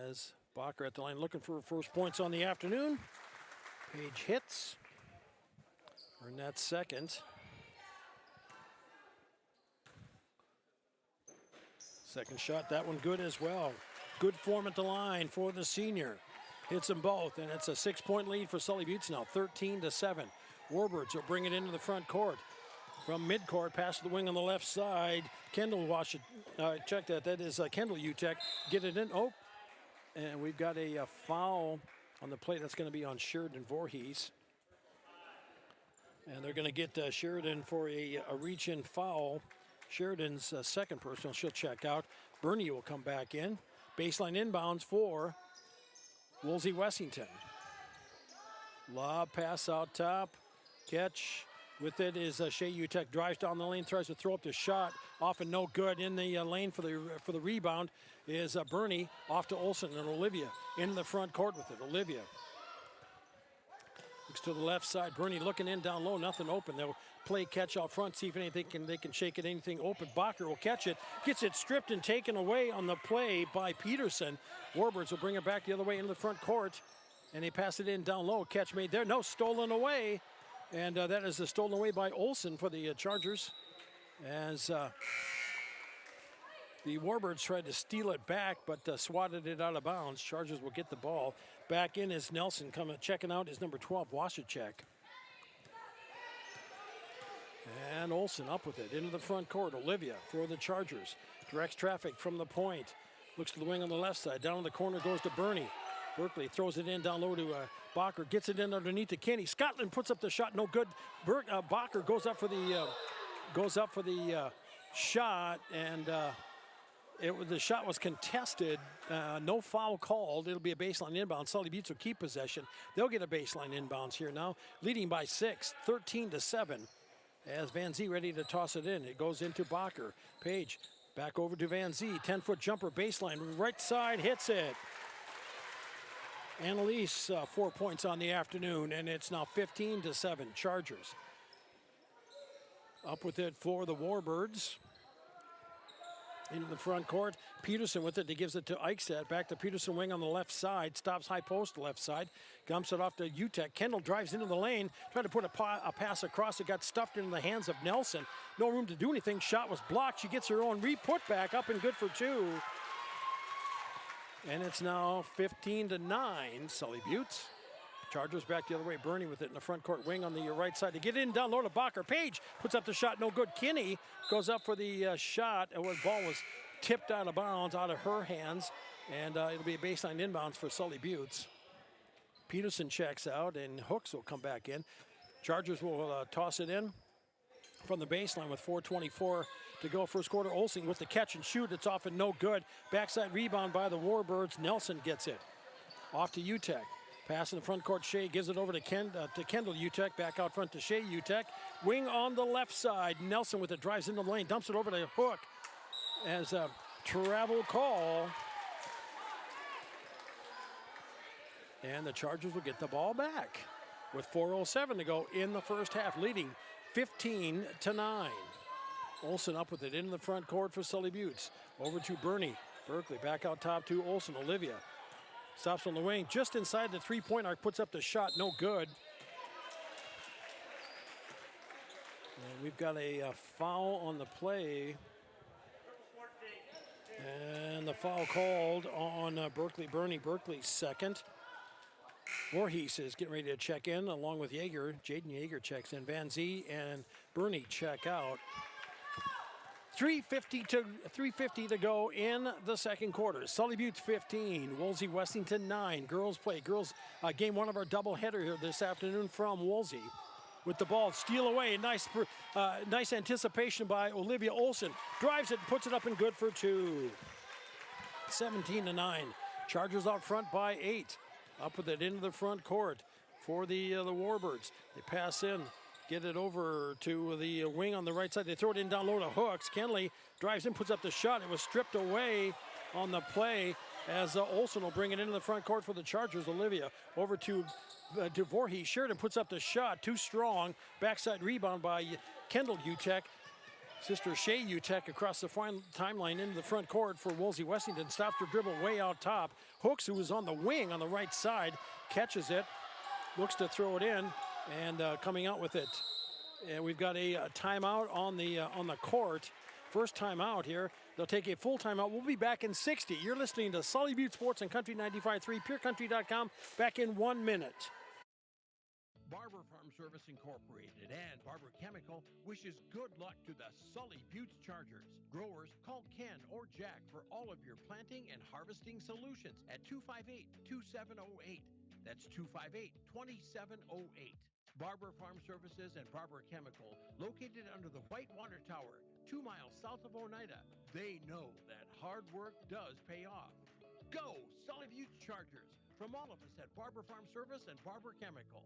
As Bacher at the line looking for her first points on the afternoon. Page hits. Earned that second. Second shot, that one good as well. Good form at the line for the senior. Hits them both, and it's a 6-point lead for Sully Buttes now, 13-7. Warbirds will bring it into the front court. From midcourt, pass to the wing on the left side. Kendall check that. That is Kendall Utek. Get it in. Oh, and we've got a foul on the play. That's going to be on Sheridan Voorhees. And they're going to get Sheridan for a reach-in foul. Sheridan's second personal. She'll check out. Bernie will come back in. Baseline inbounds for Wolsey Wessington. Lob pass out top. Catch with it is Shea Utek. Drives down the lane, tries to throw up the shot. Often no good. In the lane for the rebound is Bernie. Off to Olsen and Olivia into the front court with it. Olivia looks to the left side. Bernie looking in down low. Nothing open. They'll play catch out front. See if anything they can shake it. Anything open. Bacher will catch it. Gets it stripped and taken away on the play by Peterson. Warbirds will bring it back the other way into the front court. And they pass it in down low. Catch made there. No, stolen away. And that is stolen away by Olsen for the Chargers. As the Warbirds tried to steal it back, but swatted it out of bounds. Chargers will get the ball. Back in is Nelson. Checking out is number 12, Washachek. And Olsen up with it into the front court. Olivia for the Chargers. Directs traffic from the point. Looks to the wing on the left side. Down in the corner goes to Bernie. Berkeley throws it in down low to Bacher. Gets it in underneath to Kinney. Scotland puts up the shot. No good. Bacher goes up for the shot, and the shot was contested. No foul called. It'll be a baseline inbound. Sully Buttes will keep possession. They'll get a baseline inbounds here now. Leading by 6, 13-7. As Van Zee ready to toss it in. It goes into Bacher. Page back over to Van Zee. 10-foot jumper baseline. Right side hits it. Annalise 4 points on the afternoon, and it's now 15-7. Chargers up with it for the Warbirds. Into the front court. Peterson with it. He gives it to Eichstadt. Back to Peterson wing on the left side. Stops high post left side. Dumps it off to Utek. Kendall drives into the lane. Tried to put a pass across. It got stuffed into the hands of Nelson. No room to do anything. Shot was blocked. She gets her own re-put back up and good for 2. And it's now 15-9. Sully Buttes. Chargers back the other way. Bernie with it in the front court wing on the right side to get in down low to Bacher. Page puts up the shot. No good. Kinney goes up for the shot. And the ball was tipped out of bounds out of her hands. And it'll be a baseline inbounds for Sully Buttes. Peterson checks out and Hooks will come back in. Chargers will toss it in from the baseline with 4:24 to go first quarter. Olsen with the catch and shoot. It's off and no good. Backside rebound by the Warbirds. Nelson gets it. Off to Utek. Pass in the front court. Shea gives it over to Kendall Utek. Back out front to Shea Utek. Wing on the left side. Nelson with it. Drives into the lane. Dumps it over to Hook. As a travel call. And the Chargers will get the ball back with 4:07 to go in the first half, leading 15-9. Olsen up with it into the front court for Sully Buttes. Over to Bernie. Berkeley back out top to Olsen. Olivia stops on the wing, just inside the three-point arc, puts up the shot, no good. And we've got a foul on the play. And the foul called on Berkeley. Bernie Berkeley's second. Voorhees is getting ready to check in along with Yeager. Jaden Yeager checks in. Van Zee and Bernie check out. 3:50 to go in the second quarter. Sully Butte 15, Wolsey Wessington 9. Girls play. Girls game one of our doubleheader here this afternoon from Wolsey. With the ball, steal away. Nice anticipation by Olivia Olsen. Drives it, puts it up and good for two. 17-9. Chargers out front by 8. Up with it into the front court for the Warbirds. They pass in, get it over to the wing on the right side. They throw it in down low to Hooks. Kenley drives in, puts up the shot. It was stripped away on the play as Olsen will bring it into the front court for the Chargers. Olivia over to Voorhees. Sheridan puts up the shot, too strong. Backside rebound by Kendall Utek. Sister Shay Utek across the timeline into the front court for Wolsey Wessington. Stops her dribble way out top. Hooks, who is on the wing on the right side, catches it, looks to throw it in, and coming out with it. And we've got a timeout on the court. First timeout here. They'll take a full timeout. We'll be back in 60. You're listening to Sully Butte Sports and Country 95.3, PureCountry.com. Back in 1 minute. Barber Farm Service Incorporated and Barber Chemical wishes good luck to the Sully Butte Chargers. Growers, call Ken or Jack for all of your planting and harvesting solutions at 258-2708. That's 258-2708. Barber Farm Services and Barber Chemical, located under the Whitewater Tower, 2 miles south of Oneida. They know that hard work does pay off. Go, Sully Butte Chargers! From all of us at Barber Farm Service and Barber Chemical.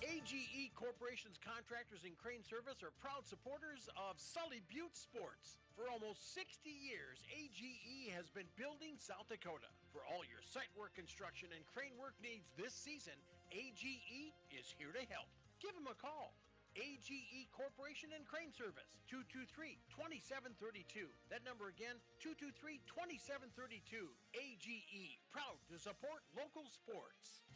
AGE Corporation's contractors and crane service are proud supporters of Sully Butte Sports. For almost 60 years, AGE has been building South Dakota. For all your site work, construction, and crane work needs this season, AGE is here to help. Give them a call. AGE Corporation and Crane Service, 223-2732. That number again, 223-2732. AGE, proud to support local sports.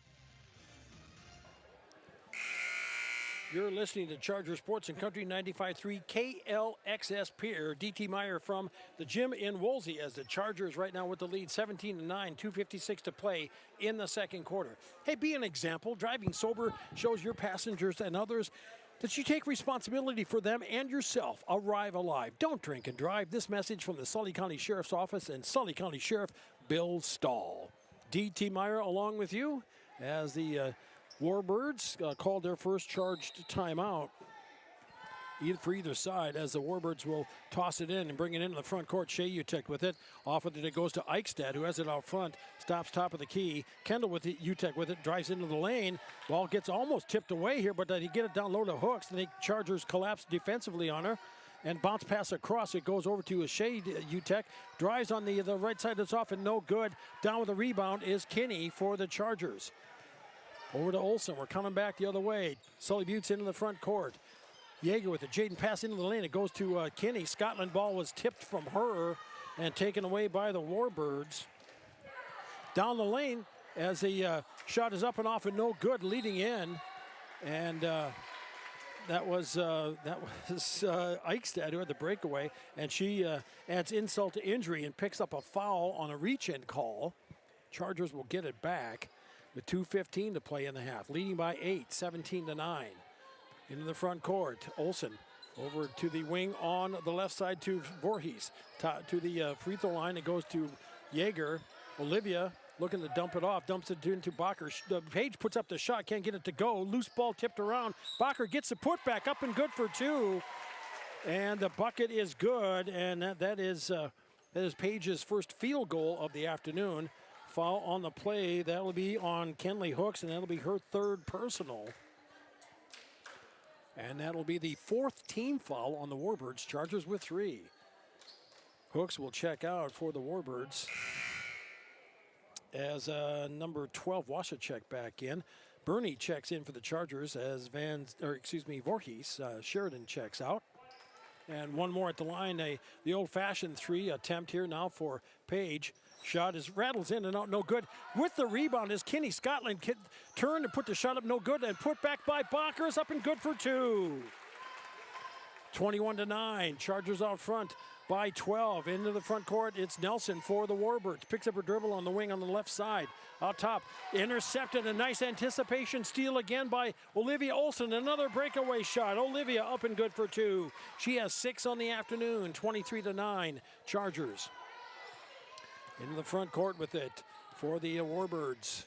You're listening to Charger Sports and Country 95.3 KLXS Pier. DT Meyer from the gym in Wolsey as the Chargers right now with the lead 17-9, 2:56 to play in the second quarter. Hey, be an example. Driving sober shows your passengers and others that you take responsibility for them and yourself. Arrive alive. Don't drink and drive. This message from the Sully County Sheriff's Office and Sully County Sheriff Bill Stahl. DT Meyer along with you as the Warbirds called their first charged timeout for either side as the Warbirds will toss it in and bring it into the front court. Shea Utek with it. Off with it goes to Eichstad, who has it out front. Stops top of the key. Kendall with it. Utek with it. Drives into the lane. Ball gets almost tipped away here, but he get it down low to Hooks. The Chargers collapse defensively on her. And bounce pass across. It goes over to a Shea Utek. Drives on the right side. That's off and no good. Down with the rebound is Kinney for the Chargers. Over to Olsen. We're coming back the other way. Sully Butte's into the front court. Yeager with it. Jaden pass into the lane. It goes to Kinney. Scotland ball was tipped from her and taken away by the Warbirds. Down the lane as the shot is up and off and no good, leading in. And that was Eichstad who had the breakaway. And she adds insult to injury and picks up a foul on a reach-in call. Chargers will get it back with 2:15 to play in the half. Leading by 8, 17-9. Into the front court. Olsen over to the wing on the left side to Voorhees. To the free throw line. It goes to Yeager. Olivia looking to dump it off. Dumps it into Bacher. Page puts up the shot. Can't get it to go. Loose ball tipped around. Bacher gets the putback up and good for two. And the bucket is good. And that is Page's first field goal of the afternoon. Foul on the play. That will be on Kenley Hooks. And that'll be her third personal. And that'll be the fourth team foul on the Warbirds. Chargers with 3. Hooks will check out for the Warbirds as number 12 Wasachek back in. Bernie checks in for the Chargers as Voorhees. Sheridan checks out. And one more at the line. The old-fashioned 3 attempt here now for Page. Shot is rattles in and out, no good. With the rebound is Kinney Scotland. Turned and put the shot up, no good. And put back by Bonkers, up and good for 2. 21-9. Chargers out front by 12. Into the front court, it's Nelson for the Warbirds. Picks up her dribble on the wing on the left side. Out top, intercepted. A nice anticipation steal again by Olivia Olson. Another breakaway shot. Olivia up and good for 2. She has 6 on the afternoon. 23-9. Chargers. Into the front court with it for the Warbirds.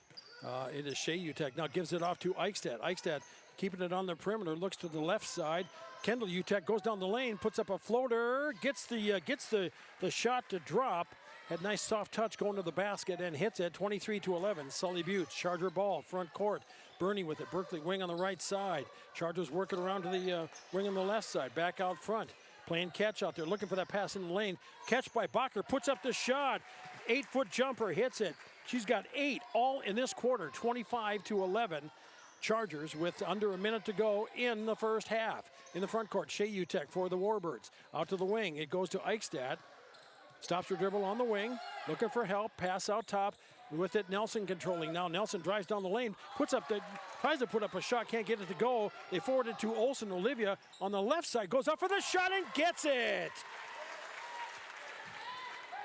It is Shea Utek. Now gives it off to Eichstadt. Eichstadt keeping it on the perimeter. Looks to the left side. Kendall Utek goes down the lane, puts up a floater, gets the shot to drop. Had nice soft touch going to the basket and hits it. 23-11. Sully Buttes, Charger ball, front court. Bernie with it. Berkeley wing on the right side. Chargers working around to the wing on the left side. Back out front. Playing catch out there, looking for that pass in the lane. Catch by Bacher, puts up the shot. 8-foot jumper, hits it. She's got 8 all in this quarter. 25-11. Chargers with under a minute to go in the first half. In the front court, Shea Utek for the Warbirds. Out to the wing, it goes to Eichstadt. Stops her dribble on the wing, looking for help, pass out top. With it, Nelson controlling. Now Nelson drives down the lane, tries to put up a shot, can't get it to go. They forward it to Olsen. Olivia on the left side goes up for the shot and gets it.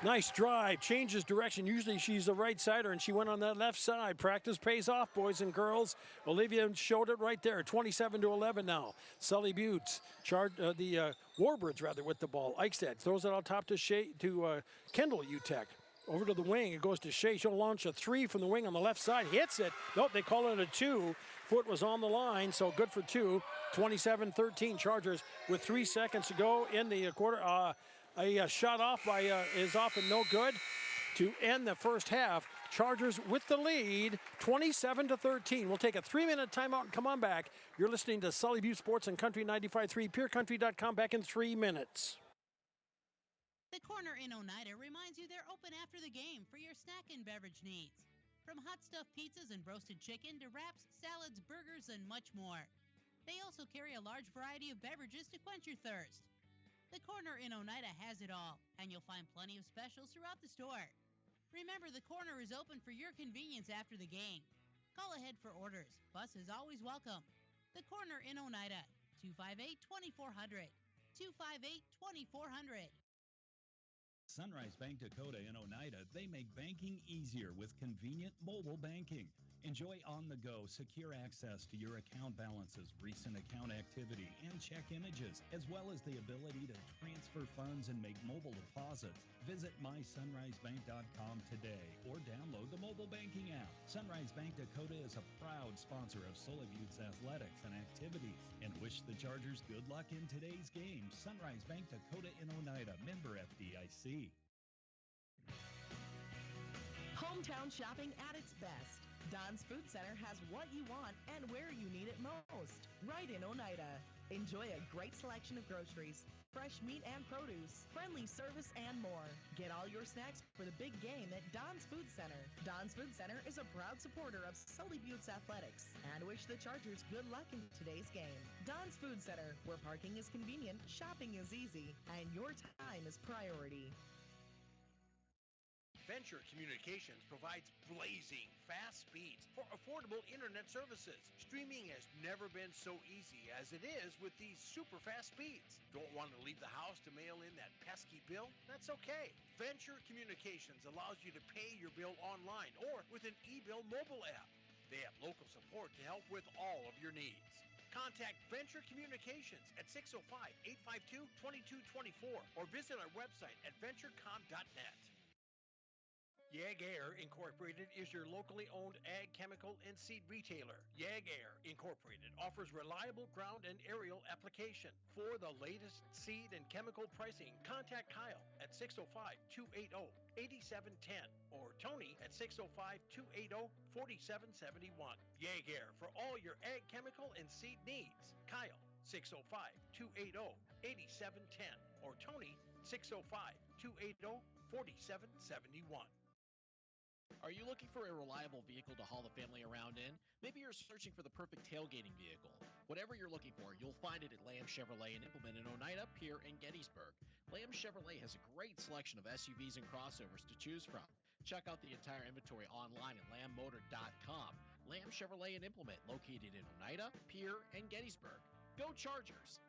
Nice drive, changes direction. Usually she's the right sider, and she went on that left side. Practice pays off, boys and girls. Olivia showed it right there. 27-11 now. Sully Buttes, the Warbirds with the ball. Eichstadt throws it out top to Kendall Utek. Over to the wing, it goes to Shea. She'll launch a 3 from the wing on the left side. Hits it. Nope, they call it a 2. Foot was on the line, so good for 2. 27-13 Chargers with 3 seconds to go in the quarter. A shot off is off and no good to end the first half. Chargers with the lead, 27-13. We'll take a 3-minute timeout and come on back. You're listening to Sully Butte Sports and Country 95.3, PureCountry.com. Back in 3 minutes. The Corner in Oneida reminds you they're open after the game for your snack and beverage needs. From hot stuffed pizzas and roasted chicken to wraps, salads, burgers, and much more. They also carry a large variety of beverages to quench your thirst. The Corner in Oneida has it all, and you'll find plenty of specials throughout the store. Remember, the Corner is open for your convenience after the game. Call ahead for orders. Bus is always welcome. The Corner in Oneida, 258-2400. 258-2400. Sunrise Bank Dakota in Oneida, they make banking easier with convenient mobile banking. Enjoy on-the-go, secure access to your account balances, recent account activity, and check images, as well as the ability to transfer funds and make mobile deposits. Visit mysunrisebank.com today or download the mobile banking app. Sunrise Bank Dakota is a proud sponsor of Sully Butte's athletics and activities and wish the Chargers good luck in today's game. Sunrise Bank Dakota in Oneida, member FDIC. Hometown shopping at its best. Don's Food Center has what you want and where you need it most. Right in Oneida. Enjoy a great selection of groceries, fresh meat and produce, friendly service, and more. Get all your snacks for the big game at Don's Food Center. Don's Food Center is a proud supporter of Sully Butte's athletics and wish the Chargers good luck in today's game. Don's Food Center, where parking is convenient, shopping is easy, and your time is priority. Venture Communications provides blazing fast speeds for affordable internet services. Streaming has never been so easy as it is with these super fast speeds. Don't want to leave the house to mail in that pesky bill? That's okay. Venture Communications allows you to pay your bill online or with an e-bill mobile app. They have local support to help with all of your needs. Contact Venture Communications at 605-852-2224 or visit our website at venturecom.net. Yag-Air Incorporated is your locally owned ag chemical and seed retailer. Yag-Air Incorporated offers reliable ground and aerial application. For the latest seed and chemical pricing, contact Kyle at 605-280-8710 or Tony at 605-280-4771. Yag-Air for all your ag chemical and seed needs. Kyle 605-280-8710 or Tony 605-280-4771. Are you looking for a reliable vehicle to haul the family around in? Maybe you're searching for the perfect tailgating vehicle. Whatever you're looking for, you'll find it at Lamb Chevrolet and Implement in Oneida, Pierre, and Gettysburg. Lamb Chevrolet has a great selection of SUVs and crossovers to choose from. Check out the entire inventory online at lambmotor.com. Lamb Chevrolet and Implement, located in Oneida, Pierre, and Gettysburg. Go Chargers!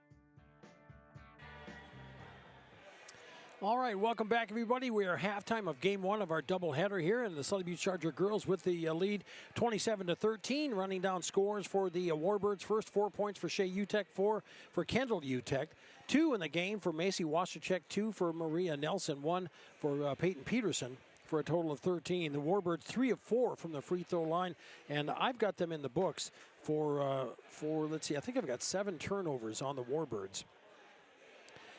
All right, welcome back, everybody. We are halftime of Game 1 of our doubleheader here, and the Sully Butte Charger girls with the lead 27-13, running down scores for the Warbirds. First, 4 points for Shea Utek, 4 for Kendall Utek, 2 in the game for Macy Wasachek, 2 for Maria Nelson, 1 for Peyton Peterson, for a total of 13. The Warbirds 3 of 4 from the free throw line, and I've got them in the books for let's see, I think I've got 7 turnovers on the Warbirds.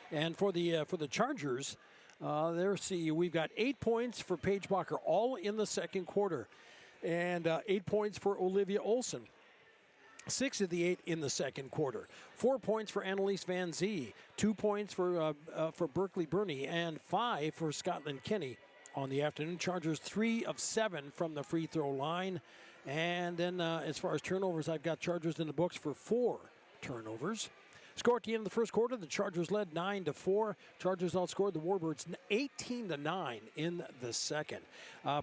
And for the Chargers, we've got 8 points for Paige Bacher, all in the second quarter, and 8 points for Olivia Olson. 6 of the 8 in the second quarter. 4 points for Annalise Van Zee, 2 points for Berkeley Burney, and 5 for Scotland Kinney on the afternoon. Chargers 3 of 7 from the free throw line. And then as far as turnovers, I've got Chargers in the books for 4 turnovers. Score at the end of the first quarter, the Chargers led 9-4. Chargers outscored the Warbirds 18-9 in the second.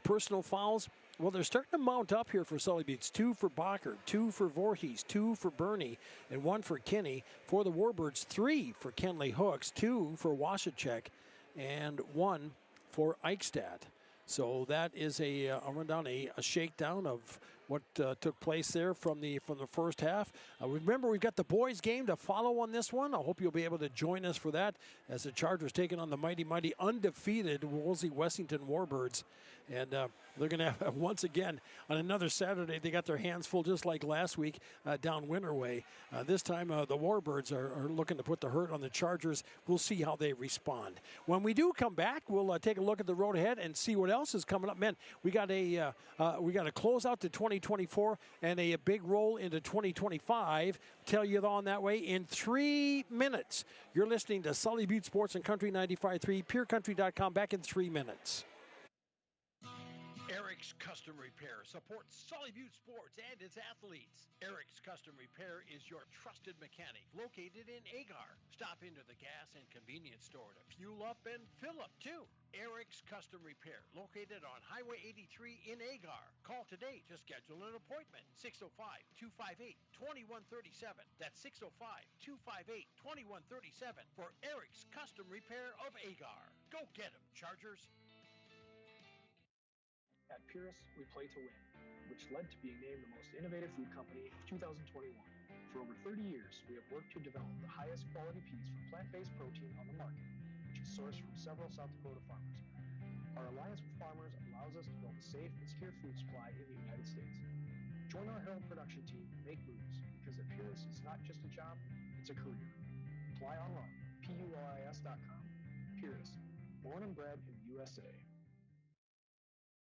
Personal fouls, well, they're starting to mount up here for Sully Buttes. 2 for Bacher, 2 for Voorhees, 2 for Burney, and 1 for Kinney. For the Warbirds, 3 for Kenley Hooks, 2 for Wasachek, and 1 for Eichstadt. So that is a rundown, a shakedown of what took place there from the first half. Remember, we've got the boys' game to follow on this one. I hope you'll be able to join us for that as the Chargers taking on the mighty undefeated Wolsey Wessington Warbirds. And they're going to have, once again, on another Saturday, they got their hands full just like last week down Winter Way. This time, the Warbirds are looking to put the hurt on the Chargers. We'll see how they respond. When we do come back, we'll take a look at the road ahead and see what else is coming up. Man, we got a closeout to 2024 and a big roll into 2025. Tell you on that way in 3 minutes. You're listening to Sully Butte Sports and Country 95.3, PureCountry.com. Back in 3 minutes. Eric's Custom Repair supports Sully Butte Sports and its athletes. Eric's Custom Repair is your trusted mechanic located in Agar. Stop into the gas and convenience store to fuel up and fill up too. Eric's Custom Repair, located on Highway 83 in Agar. Call today to schedule an appointment. 605-258-2137. That's 605-258-2137 for Eric's Custom Repair of Agar. Go get 'em, Chargers. At Purus, we play to win, which led to being named the most innovative food company of 2021. For over 30 years, we have worked to develop the highest quality peas for plant-based protein on the market, which is sourced from several South Dakota farmers. Our alliance with farmers allows us to build a safe and secure food supply in the United States. Join our Herald production team and make moves, because at Purus, it's not just a job, it's a career. Apply online, PURIS.com. Purus, born and bred in the USA.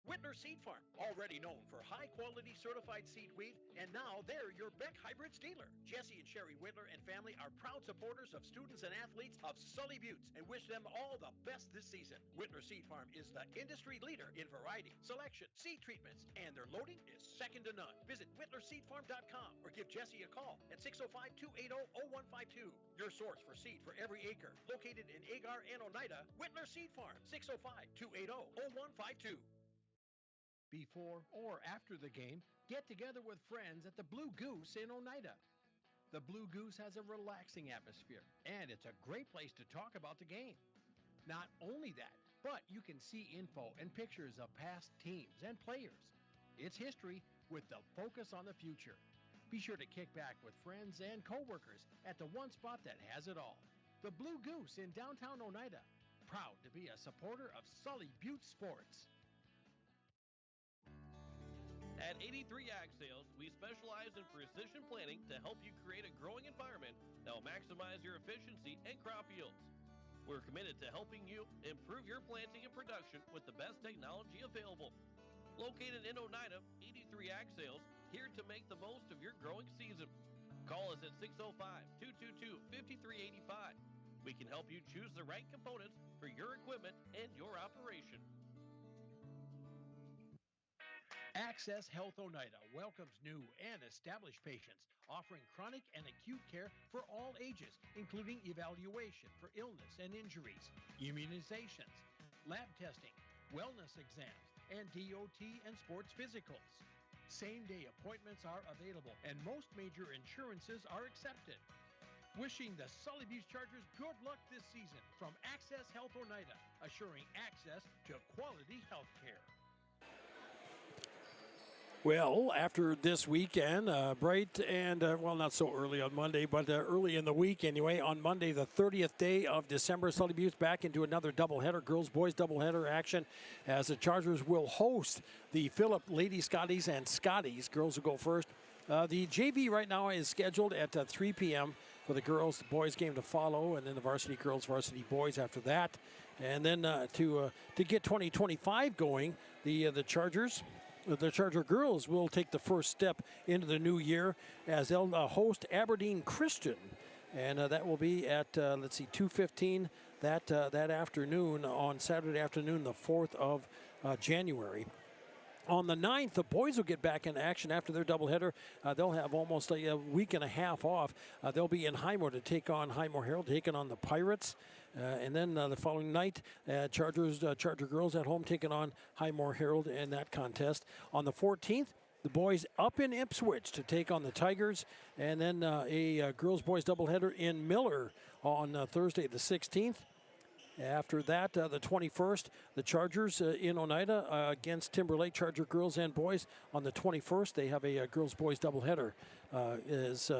Whitler Seed Farm, already known for high-quality certified seed wheat, and now they're your Beck Hybrids dealer. Jesse and Sherry Whitler and family are proud supporters of students and athletes of Sully Buttes and wish them all the best this season. Whitler Seed Farm is the industry leader in variety, selection, seed treatments, and their loading is second to none. Visit WhitlerSeedFarm.com or give Jesse a call at 605-280-0152. Your source for seed for every acre. Located in Agar and Oneida, Whitler Seed Farm, 605-280-0152. Before or after the game, get together with friends at the Blue Goose in Oneida. The Blue Goose has a relaxing atmosphere, and it's a great place to talk about the game. Not only that, but you can see info and pictures of past teams and players. It's history with the focus on the future. Be sure to kick back with friends and coworkers at the one spot that has it all. The Blue Goose in downtown Oneida. Proud to be a supporter of Sully Butte Sports. At 83 Ag Sales, we specialize in precision planting to help you create a growing environment that will maximize your efficiency and crop yields. We're committed to helping you improve your planting and production with the best technology available. Located in Oneida, 83 Ag Sales, here to make the most of your growing season. Call us at 605-222-5385. We can help you choose the right components for your equipment and your operation. Access Health Oneida welcomes new and established patients, offering chronic and acute care for all ages, including evaluation for illness and injuries, immunizations, lab testing, wellness exams, and DOT and sports physicals. Same-day appointments are available, and most major insurances are accepted. Wishing the Sully Beach Chargers good luck this season from Access Health Oneida, assuring access to quality health care. Well, after this weekend, bright and, well, not so early on Monday, but early in the week anyway, on Monday, the 30th day of December, Sully Butte back into another doubleheader, girls-boys doubleheader action, as the Chargers will host the Phillip Lady Scotties and Scotties. Girls will go first. The JV right now is scheduled at 3 p.m. for the girls, the boys game to follow, and then the varsity girls, varsity boys after that. And then to get 2025 going, the Chargers... The Charger girls will take the first step into the new year as they'll host Aberdeen Christian, and that will be at 2:15 that afternoon on Saturday afternoon, the 4th of January. On the 9th, the boys will get back in action after their doubleheader. They'll have almost a week and a half off. They'll be in Highmore to take on Highmore Herald, taking on the Pirates. And then the following night, Charger girls at home taking on Highmore Herald in that contest. On the 14th, the boys up in Ipswich to take on the Tigers. And then a girls-boys doubleheader in Miller on Thursday the 16th. After that, the 21st, the Chargers in Oneida against Timberlake, Charger girls and boys. On the 21st, they have a girls-boys doubleheader. As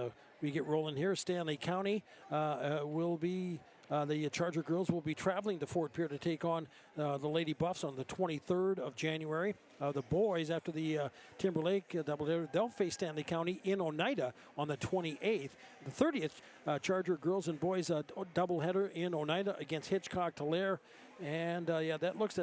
we get rolling here, Stanley County will be... the Charger girls will be traveling to Fort Pierre to take on the Lady Buffs on the 23rd of January. The boys, after the Timberlake doubleheader, they'll face Stanley County in Oneida on the 28th. The 30th, Charger girls and boys doubleheader in Oneida against Hitchcock Tulare, and that looks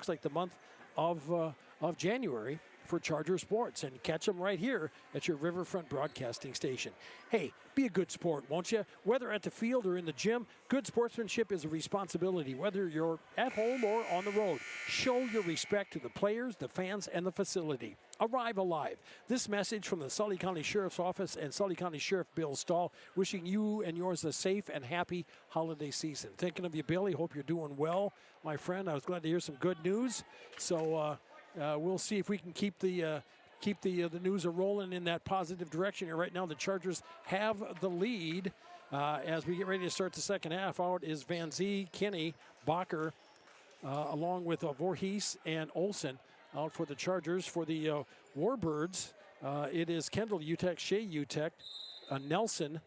like the month of January for Charger sports, and catch them right here at your Riverfront Broadcasting Station. Hey, be a good sport, won't you? Whether at the field or in the gym, good sportsmanship is a responsibility, whether you're at home or on the road. Show your respect to the players, the fans, and the facility. Arrive alive. This message from the Sully County Sheriff's Office and Sully County Sheriff Bill Stahl, wishing you and yours a safe and happy holiday season. Thinking of you, Billy. Hope you're doing well, my friend. I was glad to hear some good news. So, we'll see if we can keep the news rolling in that positive direction here. Right now, the Chargers have the lead as we get ready to start the second half. Out is Van Zee, Kinney, Bacher, along with Voorhees and Olsen out for the Chargers. For the Warbirds, it is Kendall Utek, Shea Utek, Nelson,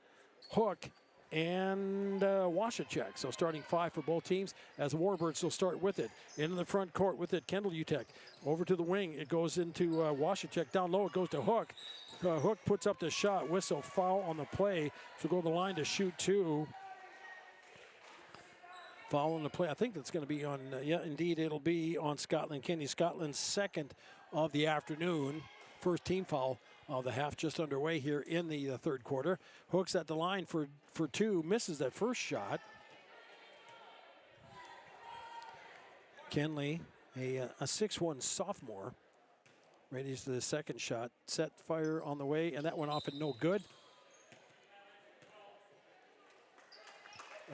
Hook, and Washachek. So starting five for both teams as the Warbirds will start with it. In the front court with it, Kendall Utek. Over to the wing, it goes into Washachek. Down low, it goes to Hook. Hook puts up the shot. Whistle, foul on the play. So go to the line to shoot two. Foul on the play. I think that's going to be on, indeed, it'll be on Scotland Kinney. Scotland's second of the afternoon. First team foul of the half just underway here in the third quarter. Hook's at the line for two, misses that first shot. Kenley, a 6'1" sophomore, ready to the second shot. Set fire on the way, and that went off and no good.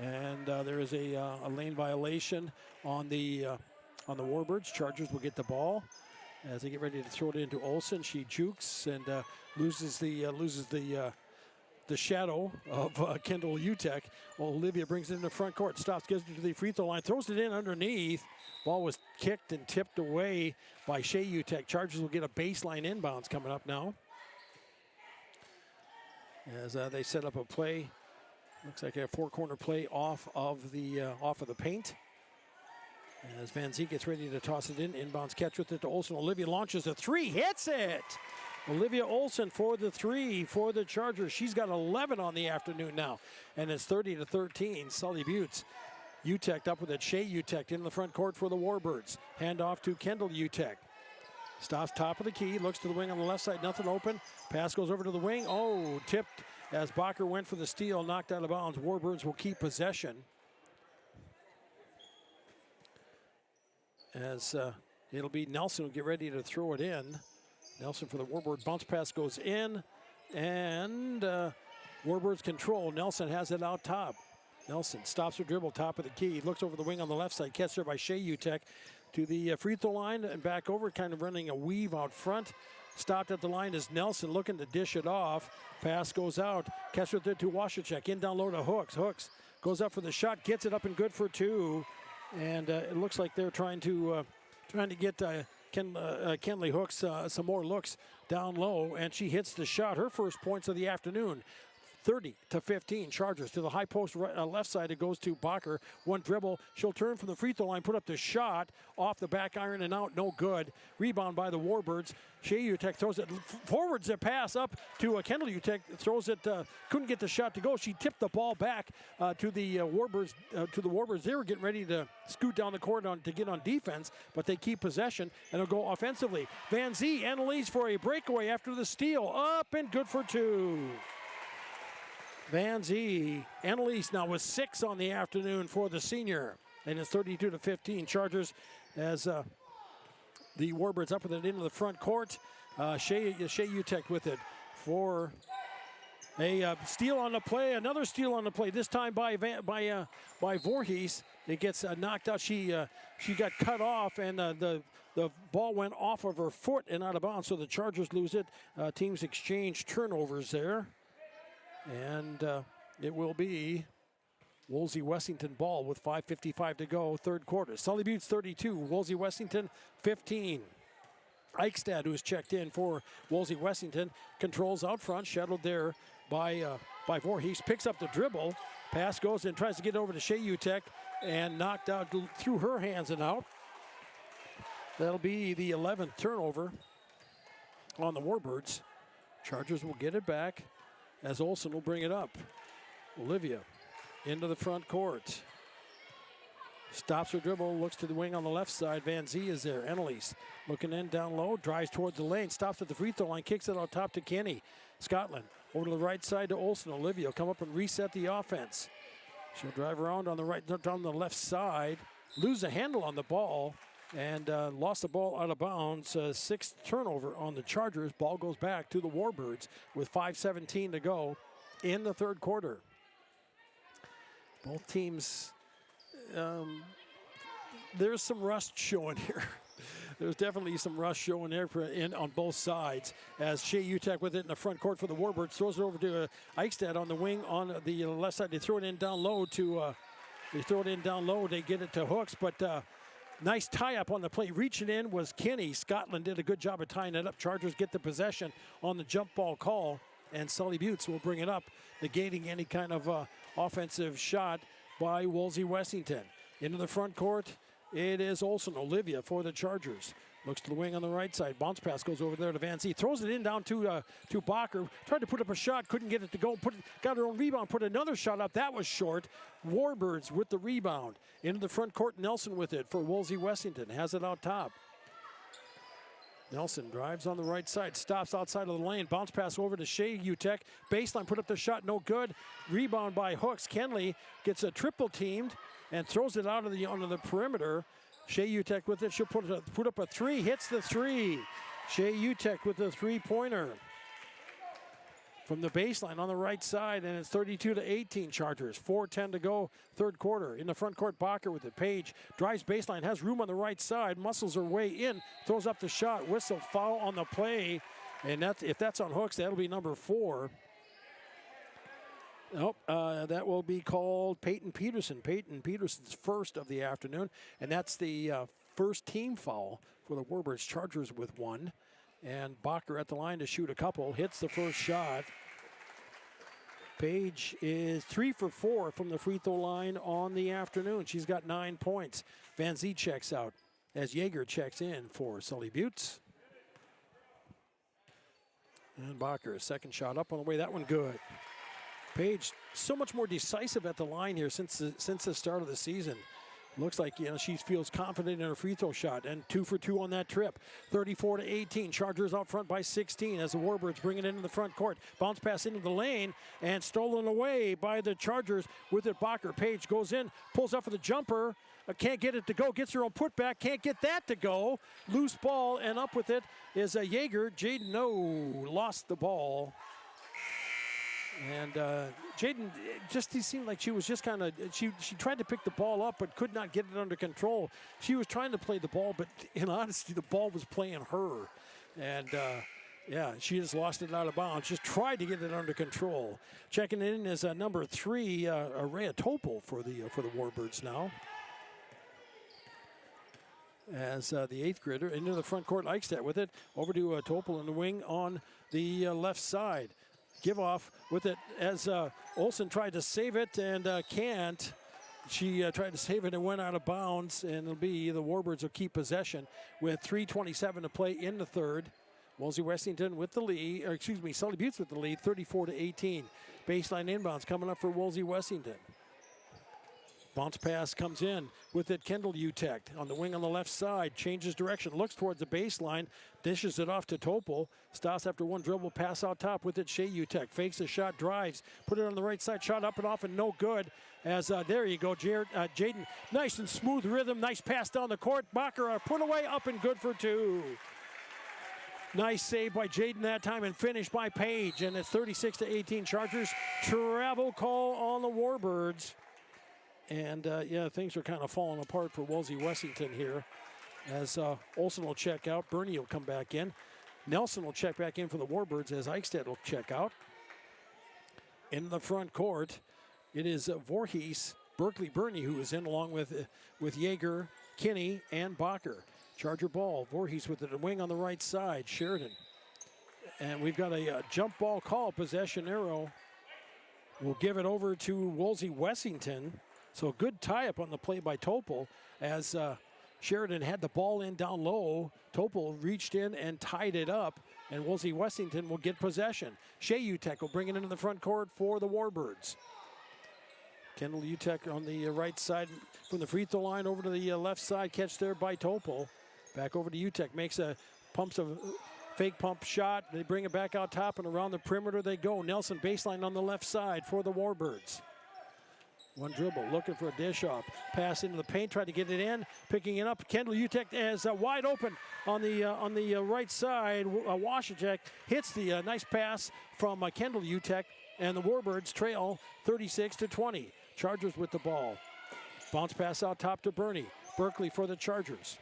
And there is a lane violation on the Warbirds. Chargers will get the ball as they get ready to throw it into Olsen. She jukes and loses the shadow of Kendall Utek. Olivia brings it in the front court, stops, gets it to the free throw line, throws it in underneath. Ball was kicked and tipped away by Shea Utek. Chargers will get a baseline inbounds coming up now as they set up a play. Looks like a four-corner play off of the paint. As Van Zee gets ready to toss it in, inbounds catch with it to Olsen. Olivia launches a three, hits it! Olivia Olsen for the three for the Chargers. She's got 11 on the afternoon now, and it's 30-13. Sully Buttes. Utek up with it. Shea Utek in the front court for the Warbirds. Hand off to Kendall Utek. Stops top of the key, looks to the wing on the left side, nothing open. Pass goes over to the wing. Oh, tipped as Bacher went for the steal, knocked out of bounds. Warbirds will keep possession. As it'll be Nelson will get ready to throw it in. Nelson for the Warbirds. Bounce pass goes in, and Warbirds control. Nelson has it out top. Nelson stops her dribble, top of the key. Looks over the wing on the left side. Catch there by Shea Utek to the free throw line and back over, kind of running a weave out front. Stopped at the line is Nelson looking to dish it off. Pass goes out. Catch there to Washachek. In down low to Hooks. Hooks goes up for the shot, gets it up and good for two. And it looks like they're trying to get Kenley Hooks some more looks down low, and she hits the shot. Her first points of the afternoon. 30-15, Chargers to the high post left side. It goes to Bacher. One dribble. She'll turn from the free throw line, put up the shot off the back iron and out. No good. Rebound by the Warbirds. Shea Utek throws it forwards. A pass up to Kendall Utek. Throws it. Couldn't get the shot to go. She tipped the ball back to the Warbirds. They were getting ready to scoot down the court to get on defense, but they keep possession and they'll go offensively. Van Zee, Annalise for a breakaway after the steal. Up and good for two. Van Zee, Annalise now with 6 on the afternoon for the senior. And it's 32-15. Chargers as the Warbirds up with it into the front court. Shea Utek with it for a steal on the play. Another steal on the play. This time by Voorhees. It gets knocked out. She got cut off, and the ball went off of her foot and out of bounds. So the Chargers lose it. Teams exchange turnovers there. And it will be Wolsey Wessington ball with 5:55 to go, third quarter. Sully Buttes 32, Wolsey Wessington 15. Eichstad, who is checked in for Wolsey Wessington, controls out front, shuttled there by Voorhees, picks up the dribble. Pass goes and tries to get over to Shea Utek and knocked out through her hands and out. That'll be the 11th turnover on the Warbirds. Chargers will get it back as Olsen will bring it up. Olivia into the front court. Stops her dribble, looks to the wing on the left side. Van Zee is there. Annalise looking in down low, drives towards the lane, stops at the free throw line, kicks it on top to Kenny. Scotland over to the right side to Olsen. Olivia will come up and reset the offense. She'll drive around on the right, down the left side, lose the handle on the ball, and lost the ball out of bounds. Sixth turnover on the Chargers. Ball goes back to the Warbirds with 5:17 to go in the third quarter. Both teams, there's some rust showing here. There's definitely some rust showing there on both sides. As Shea Utek with it in the front court for the Warbirds, throws it over to Eichstad on the wing on the left side. They throw it in down low They get it to Hooks, but nice tie-up on the play. Reaching in was Kenny. Scotland did a good job of tying it up. Chargers get the possession on the jump ball call, and Sully Buttes will bring it up, negating any kind of offensive shot by Wolsey Wessington. Into the front court, it is Olsen. Olivia for the Chargers. Looks to the wing on the right side. Bounce pass goes over there to Van Zee. Throws it in down to Bacher. Tried to put up a shot. Couldn't get it to go. Got her own rebound. Put another shot up. That was short. Warbirds with the rebound. Into the front court. Nelson with it for Wolsey Wessington. Has it out top. Nelson drives on the right side. Stops outside of the lane. Bounce pass over to Shea Utek. Baseline. Put up the shot. No good. Rebound by Hooks. Kenley gets a triple teamed and throws it onto the perimeter. Shea Utek with it. She'll put up a three. Hits the three. Shea Utek with the three-pointer from the baseline on the right side, and it's 32-18 Chargers. 4:10 to go, third quarter. In the front court, Bacher with it. Page drives baseline, has room on the right side, muscles her way in, throws up the shot. Whistle, foul on the play, and if that's on Hooks, that'll be number 4. Nope, that will be called Peyton Peterson. Peyton Peterson's first of the afternoon, and that's the first team foul for the Warbirds. Chargers with 1. And Bacher at the line to shoot a couple, hits the first shot. Page is 3 for 4 from the free throw line on the afternoon. She's got 9 points. Van Zee checks out as Yeager checks in for Sully Buttes. And Bacher, second shot up on the way. That one good. Page so much more decisive at the line here since the start of the season. Looks like, she feels confident in her free throw shot, and 2 for 2 on that trip. 34-18. Chargers out front by 16 as the Warbirds bring it into the front court. Bounce pass into the lane and stolen away by the Chargers with it. Bacher. Page goes in, pulls up for the jumper. Can't get it to go. Gets her own putback. Can't get that to go. Loose ball, and up with it is Yeager. Jaden, lost the ball. And Jaden, it seemed like she was just kind of, she tried to pick the ball up but could not get it under control. She was trying to play the ball, but in honesty, the ball was playing her. And she just lost it out of bounds. Just tried to get it under control. Checking in is number 3, Rhea Topol for the Warbirds now. As the 8th grader into the front court, Eichstadt with it. Over to Topol in the wing on the left side. Give off with it as Olsen tried to save it and can't. She tried to save it and went out of bounds, and it'll be the Warbirds will keep possession with 3:27 to play in the third. Wolsey Wessington with the lead, Sully Buttes with the lead, 34-18. Baseline inbounds coming up for Wolsey Wessington. Bounce pass comes in with it. Kendall Utek on the wing on the left side. Changes direction. Looks towards the baseline. Dishes it off to Topol. Stops after one dribble. Pass out top with it. Shea Utek fakes a shot. Drives. Put it on the right side. Shot up and off and no good. As there you go. Jaden. Nice and smooth rhythm. Nice pass down the court. Bacher put away. Up and good for 2. Nice save by Jaden that time and finished by Page. And it's 36-18 Chargers. Travel call on the Warbirds. And, things are kind of falling apart for Wolsey Wessington here. As Olsen will check out. Bernie will come back in. Nelson will check back in for the Warbirds as Eichstadt will check out. In the front court, it is Voorhees, Berkeley Bernie, who is in along with Yeager, Kinney, and Bacher. Charger ball. Voorhees with the wing on the right side. Sheridan. And we've got a jump ball call. Possession arrow. We'll give it over to Wolsey Wessington. So a good tie-up on the play by Topol as Sheridan had the ball in down low. Topol reached in and tied it up, and Wolsey Wessington will get possession. Shea Utek will bring it into the front court for the Warbirds. Kendall Utek on the right side from the free throw line over to the left side. Catch there by Topol. Back over to Utek. Makes a fake pump shot. They bring it back out top, and around the perimeter they go. Nelson baseline on the left side for the Warbirds. One dribble, looking for a dish off. Pass into the paint, tried to get it in. Picking it up, Kendall Utek is wide open on the right side. Washington hits the nice pass from Kendall Utek, and the Warbirds trail 36-20. Chargers with the ball. Bounce pass out top to Bernie. Berkeley for the Chargers.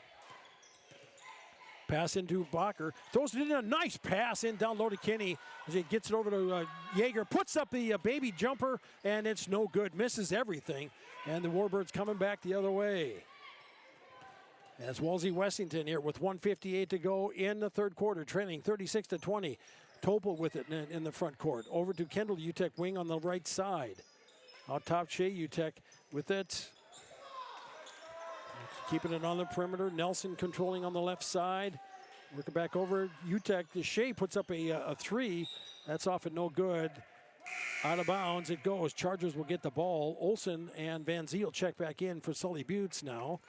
Pass into Bacher. Throws it in a nice pass in down low to Kinney. As he gets it over to Yeager. Puts up the baby jumper, and it's no good. Misses everything. And the Warbirds coming back the other way. As Wolsey Wessington here with 1:58 to go in the third quarter. Trailing 36-20. Topol with it in the front court. Over to Kendall Utek, wing on the right side. Out top, Shea Utek with it. Keeping it on the perimeter. Nelson controlling on the left side. Working back over. Utek. Shea puts up a 3. That's off and no good. Out of bounds it goes. Chargers will get the ball. Olsen and Van Ziel check back in for Sully Buttes now.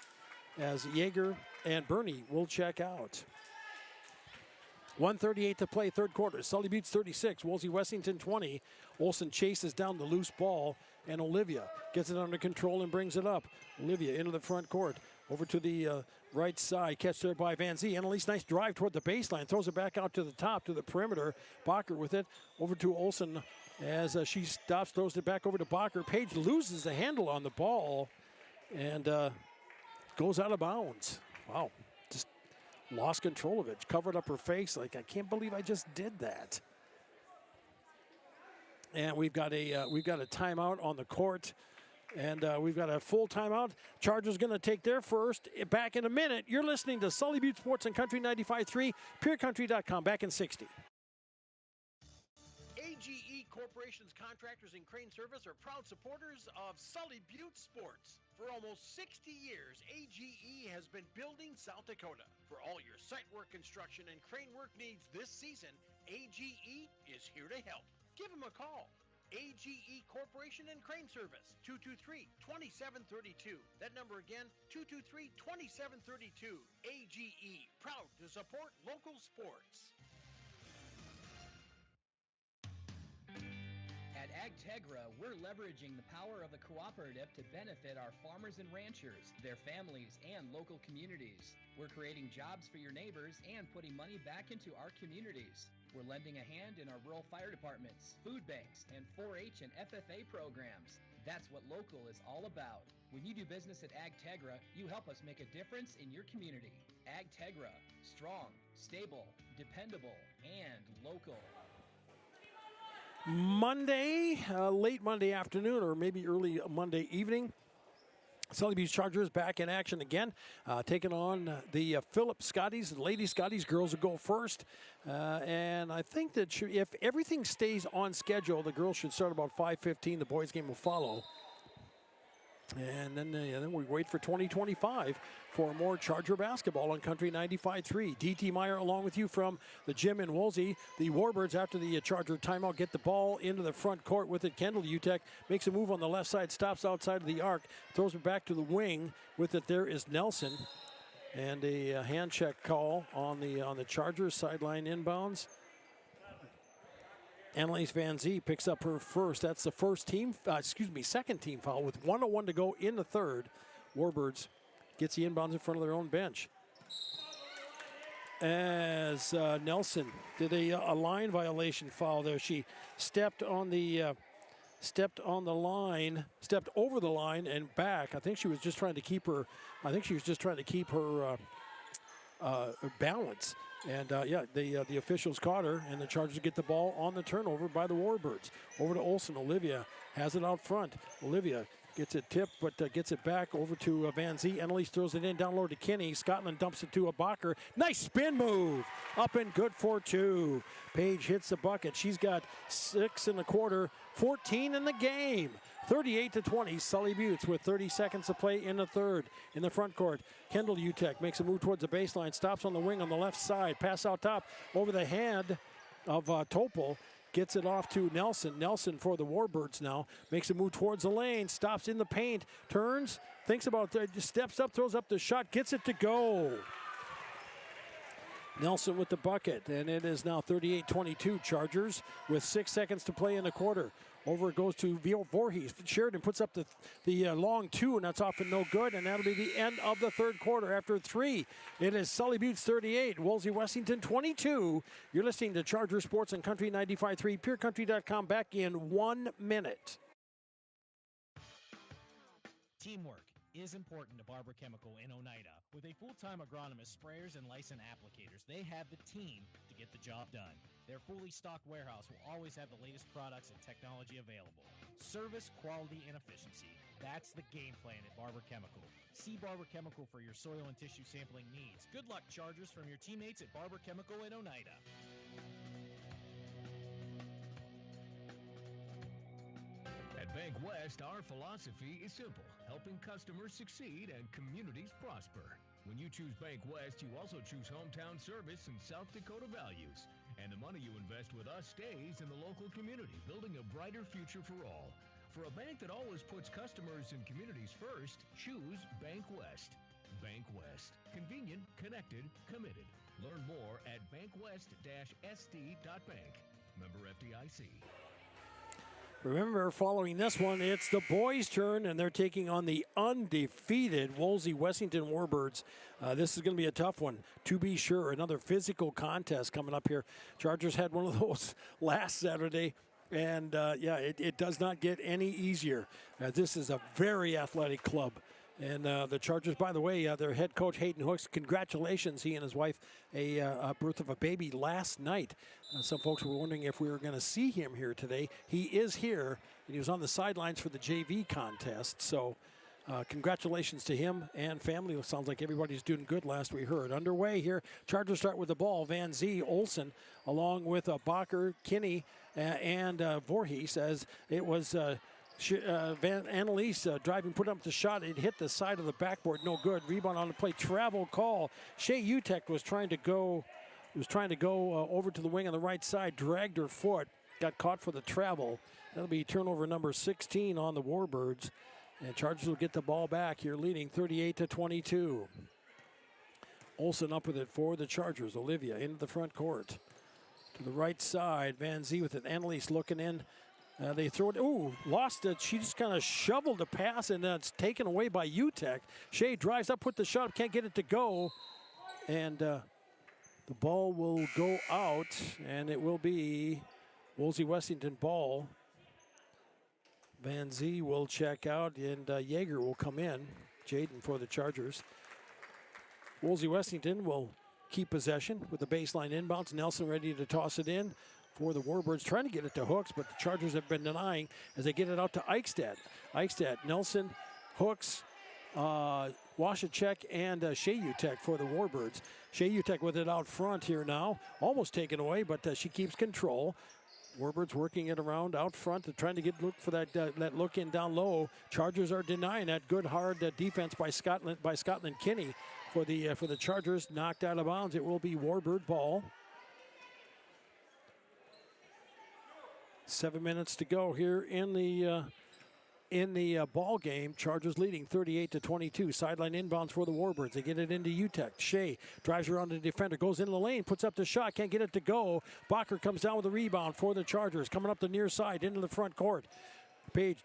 As Yeager and Bernie will check out. 1:38 to play, third quarter. Sully Buttes 36, Wolsey Wessington 20. Olsen chases down the loose ball, and Olivia gets it under control and brings it up. Olivia into the front court. Over to the right side. Catch there by Van Zee. Annalise, nice drive toward the baseline. Throws it back out to the top, to the perimeter. Bacher with it. Over to Olsen as she stops, throws it back over to Bacher. Page loses the handle on the ball and goes out of bounds. Wow. Just lost control of it. Covered up her face like, I can't believe I just did that. And we've got a timeout on the court. And we've got a full timeout. Chargers going to take their first. Back in a minute. You're listening to Sully Butte Sports and Country 95.3, PureCountry.com. Back in 60. AGE Corporation's contractors and crane service are proud supporters of Sully Butte Sports. For almost 60 years, AGE has been building South Dakota. For all your site work, construction, and crane work needs this season, AGE is here to help. Give them a call. AGE Corporation and Crane Service, 223-2732. That number again, 223-2732. AGE, proud to support local sports. At AgTegra, we're leveraging the power of the cooperative to benefit our farmers and ranchers, their families, and local communities. We're creating jobs for your neighbors and putting money back into our communities. We're lending a hand in our rural fire departments, food banks, and 4-H and FFA programs. That's what local is all about. When you do business at AgTegra, you help us make a difference in your community. AgTegra, strong, stable, dependable, and local. Monday, late Monday afternoon or maybe early Monday evening. Sully Beach Chargers back in action again, taking on the Phillip Scotties, the Lady Scotties. Girls will go first. And I think that if everything stays on schedule, the girls should start about 5:15. The boys' game will follow. And then we wait for 2025 for more Charger basketball on Country 95.3. D.T. Meyer along with you from the gym in Wolsey. The Warbirds, after the Charger timeout, get the ball into the front court with it. Kendall Utek makes a move on the left side, stops outside of the arc, throws it back to the wing. With it there is Nelson. And a hand check call on the Chargers sideline inbounds. Annalise Van Zee picks up her first. That's the second team foul with 1:01 to go in the third. Warbirds gets the inbounds in front of their own bench. As Nelson did a line violation foul there. She stepped over the line and back. I think she was just trying to keep her balance. And the officials caught her, and the Chargers get the ball on the turnover by the Warbirds. Over to Olsen. Olivia has it out front. Olivia gets it tipped, but gets it back over to Van Zee. Annalise throws it in down low to Kinney. Scotland dumps it to a Bacher. Nice spin move. Up and good for two. Page hits the bucket. She's got 6 in the quarter, 14 in the game. 38-20, Sully Buttes with 30 seconds to play in the third. In the front court, Kendall Utek makes a move towards the baseline, stops on the wing on the left side, pass out top over the head of Topol, gets it off to Nelson. Nelson for the Warbirds now, makes a move towards the lane, stops in the paint, turns, thinks about it, steps up, throws up the shot, gets it to go. Nelson with the bucket, and it is now 38-22, Chargers with 6 seconds to play in the quarter. Over it goes to Voorhees. Sheridan puts up the long two, and that's off and no good, and that'll be the end of the third quarter. After 3, it is Sully Buttes 38, Wolsey Wessington 22. You're listening to Charger Sports on Country 95.3, PureCountry.com, back in 1 minute. Teamwork is important to Barber Chemical in Oneida. With a full-time agronomist, sprayers, and licensed applicators, they have the team to get the job done. Their fully stocked warehouse will always have the latest products and technology available. Service, quality, and efficiency. That's the game plan at Barber Chemical. See Barber Chemical for your soil and tissue sampling needs. Good luck, Chargers, from your teammates at Barber Chemical in Oneida. At Bank West, our philosophy is simple: helping customers succeed and communities prosper. When you choose Bank West, you also choose hometown service and South Dakota values. And the money you invest with us stays in the local community, building a brighter future for all. For a bank that always puts customers and communities first, choose Bank West. Bank West. Convenient, connected, committed. Learn more at bankwest-sd.bank. Member FDIC. Remember, following this one, it's the boys' turn, and they're taking on the undefeated Wolsey Wessington Warbirds. This is going to be a tough one, to be sure. Another physical contest coming up here. Chargers had one of those last Saturday, and it does not get any easier. This is a very athletic club. And the Chargers, by the way, their head coach, Hayden Hooks, congratulations. He and his wife, a birth of a baby last night. Some folks were wondering if we were going to see him here today. He is here, and he was on the sidelines for the JV contest. So congratulations to him and family. It sounds like everybody's doing good last we heard. Underway here, Chargers start with the ball. Van Zee, Olsen, along with Bacher, Kinney, and Voorhees, as it was... Annalise driving, put up the shot. It hit the side of the backboard, no good. Rebound on the play, travel call. Shea Utek was trying to go over to the wing on the right side, dragged her foot, got caught for the travel. That'll be turnover number 16 on the Warbirds. And Chargers will get the ball back here, leading 38-22. Olsen up with it for the Chargers. Olivia into the front court. To the right side, Van Zee with it. Annalise looking in. They throw it. Ooh, lost it. She just kind of shoveled the pass, and it's taken away by UTEC. Shea drives up with the shot, can't get it to go. And the ball will go out, and it will be Wolsey Wessington ball. Van Zee will check out, and Yeager will come in. Jaden for the Chargers. Wolsey Wessington will keep possession with the baseline inbounds. Nelson ready to toss it in for the Warbirds, trying to get it to Hooks, but the Chargers have been denying as they get it out to Eichstadt. Eichstadt, Nelson, Hooks, Washachek, and Shea Utek for the Warbirds. Shea Utek with it out front here now, almost taken away, but she keeps control. Warbirds working it around out front, trying to look for that look in down low. Chargers are denying that good hard defense by Scotland Kinney for the Chargers. Knocked out of bounds. It will be Warbird ball. 7 minutes to go here in the ball game. Chargers leading 38-22. Sideline inbounds for the Warbirds. They get it into UTEC. Shea drives around the defender, goes into the lane, puts up the shot, can't get it to go. Bacher comes down with a rebound for the Chargers. Coming up the near side into the front court. Page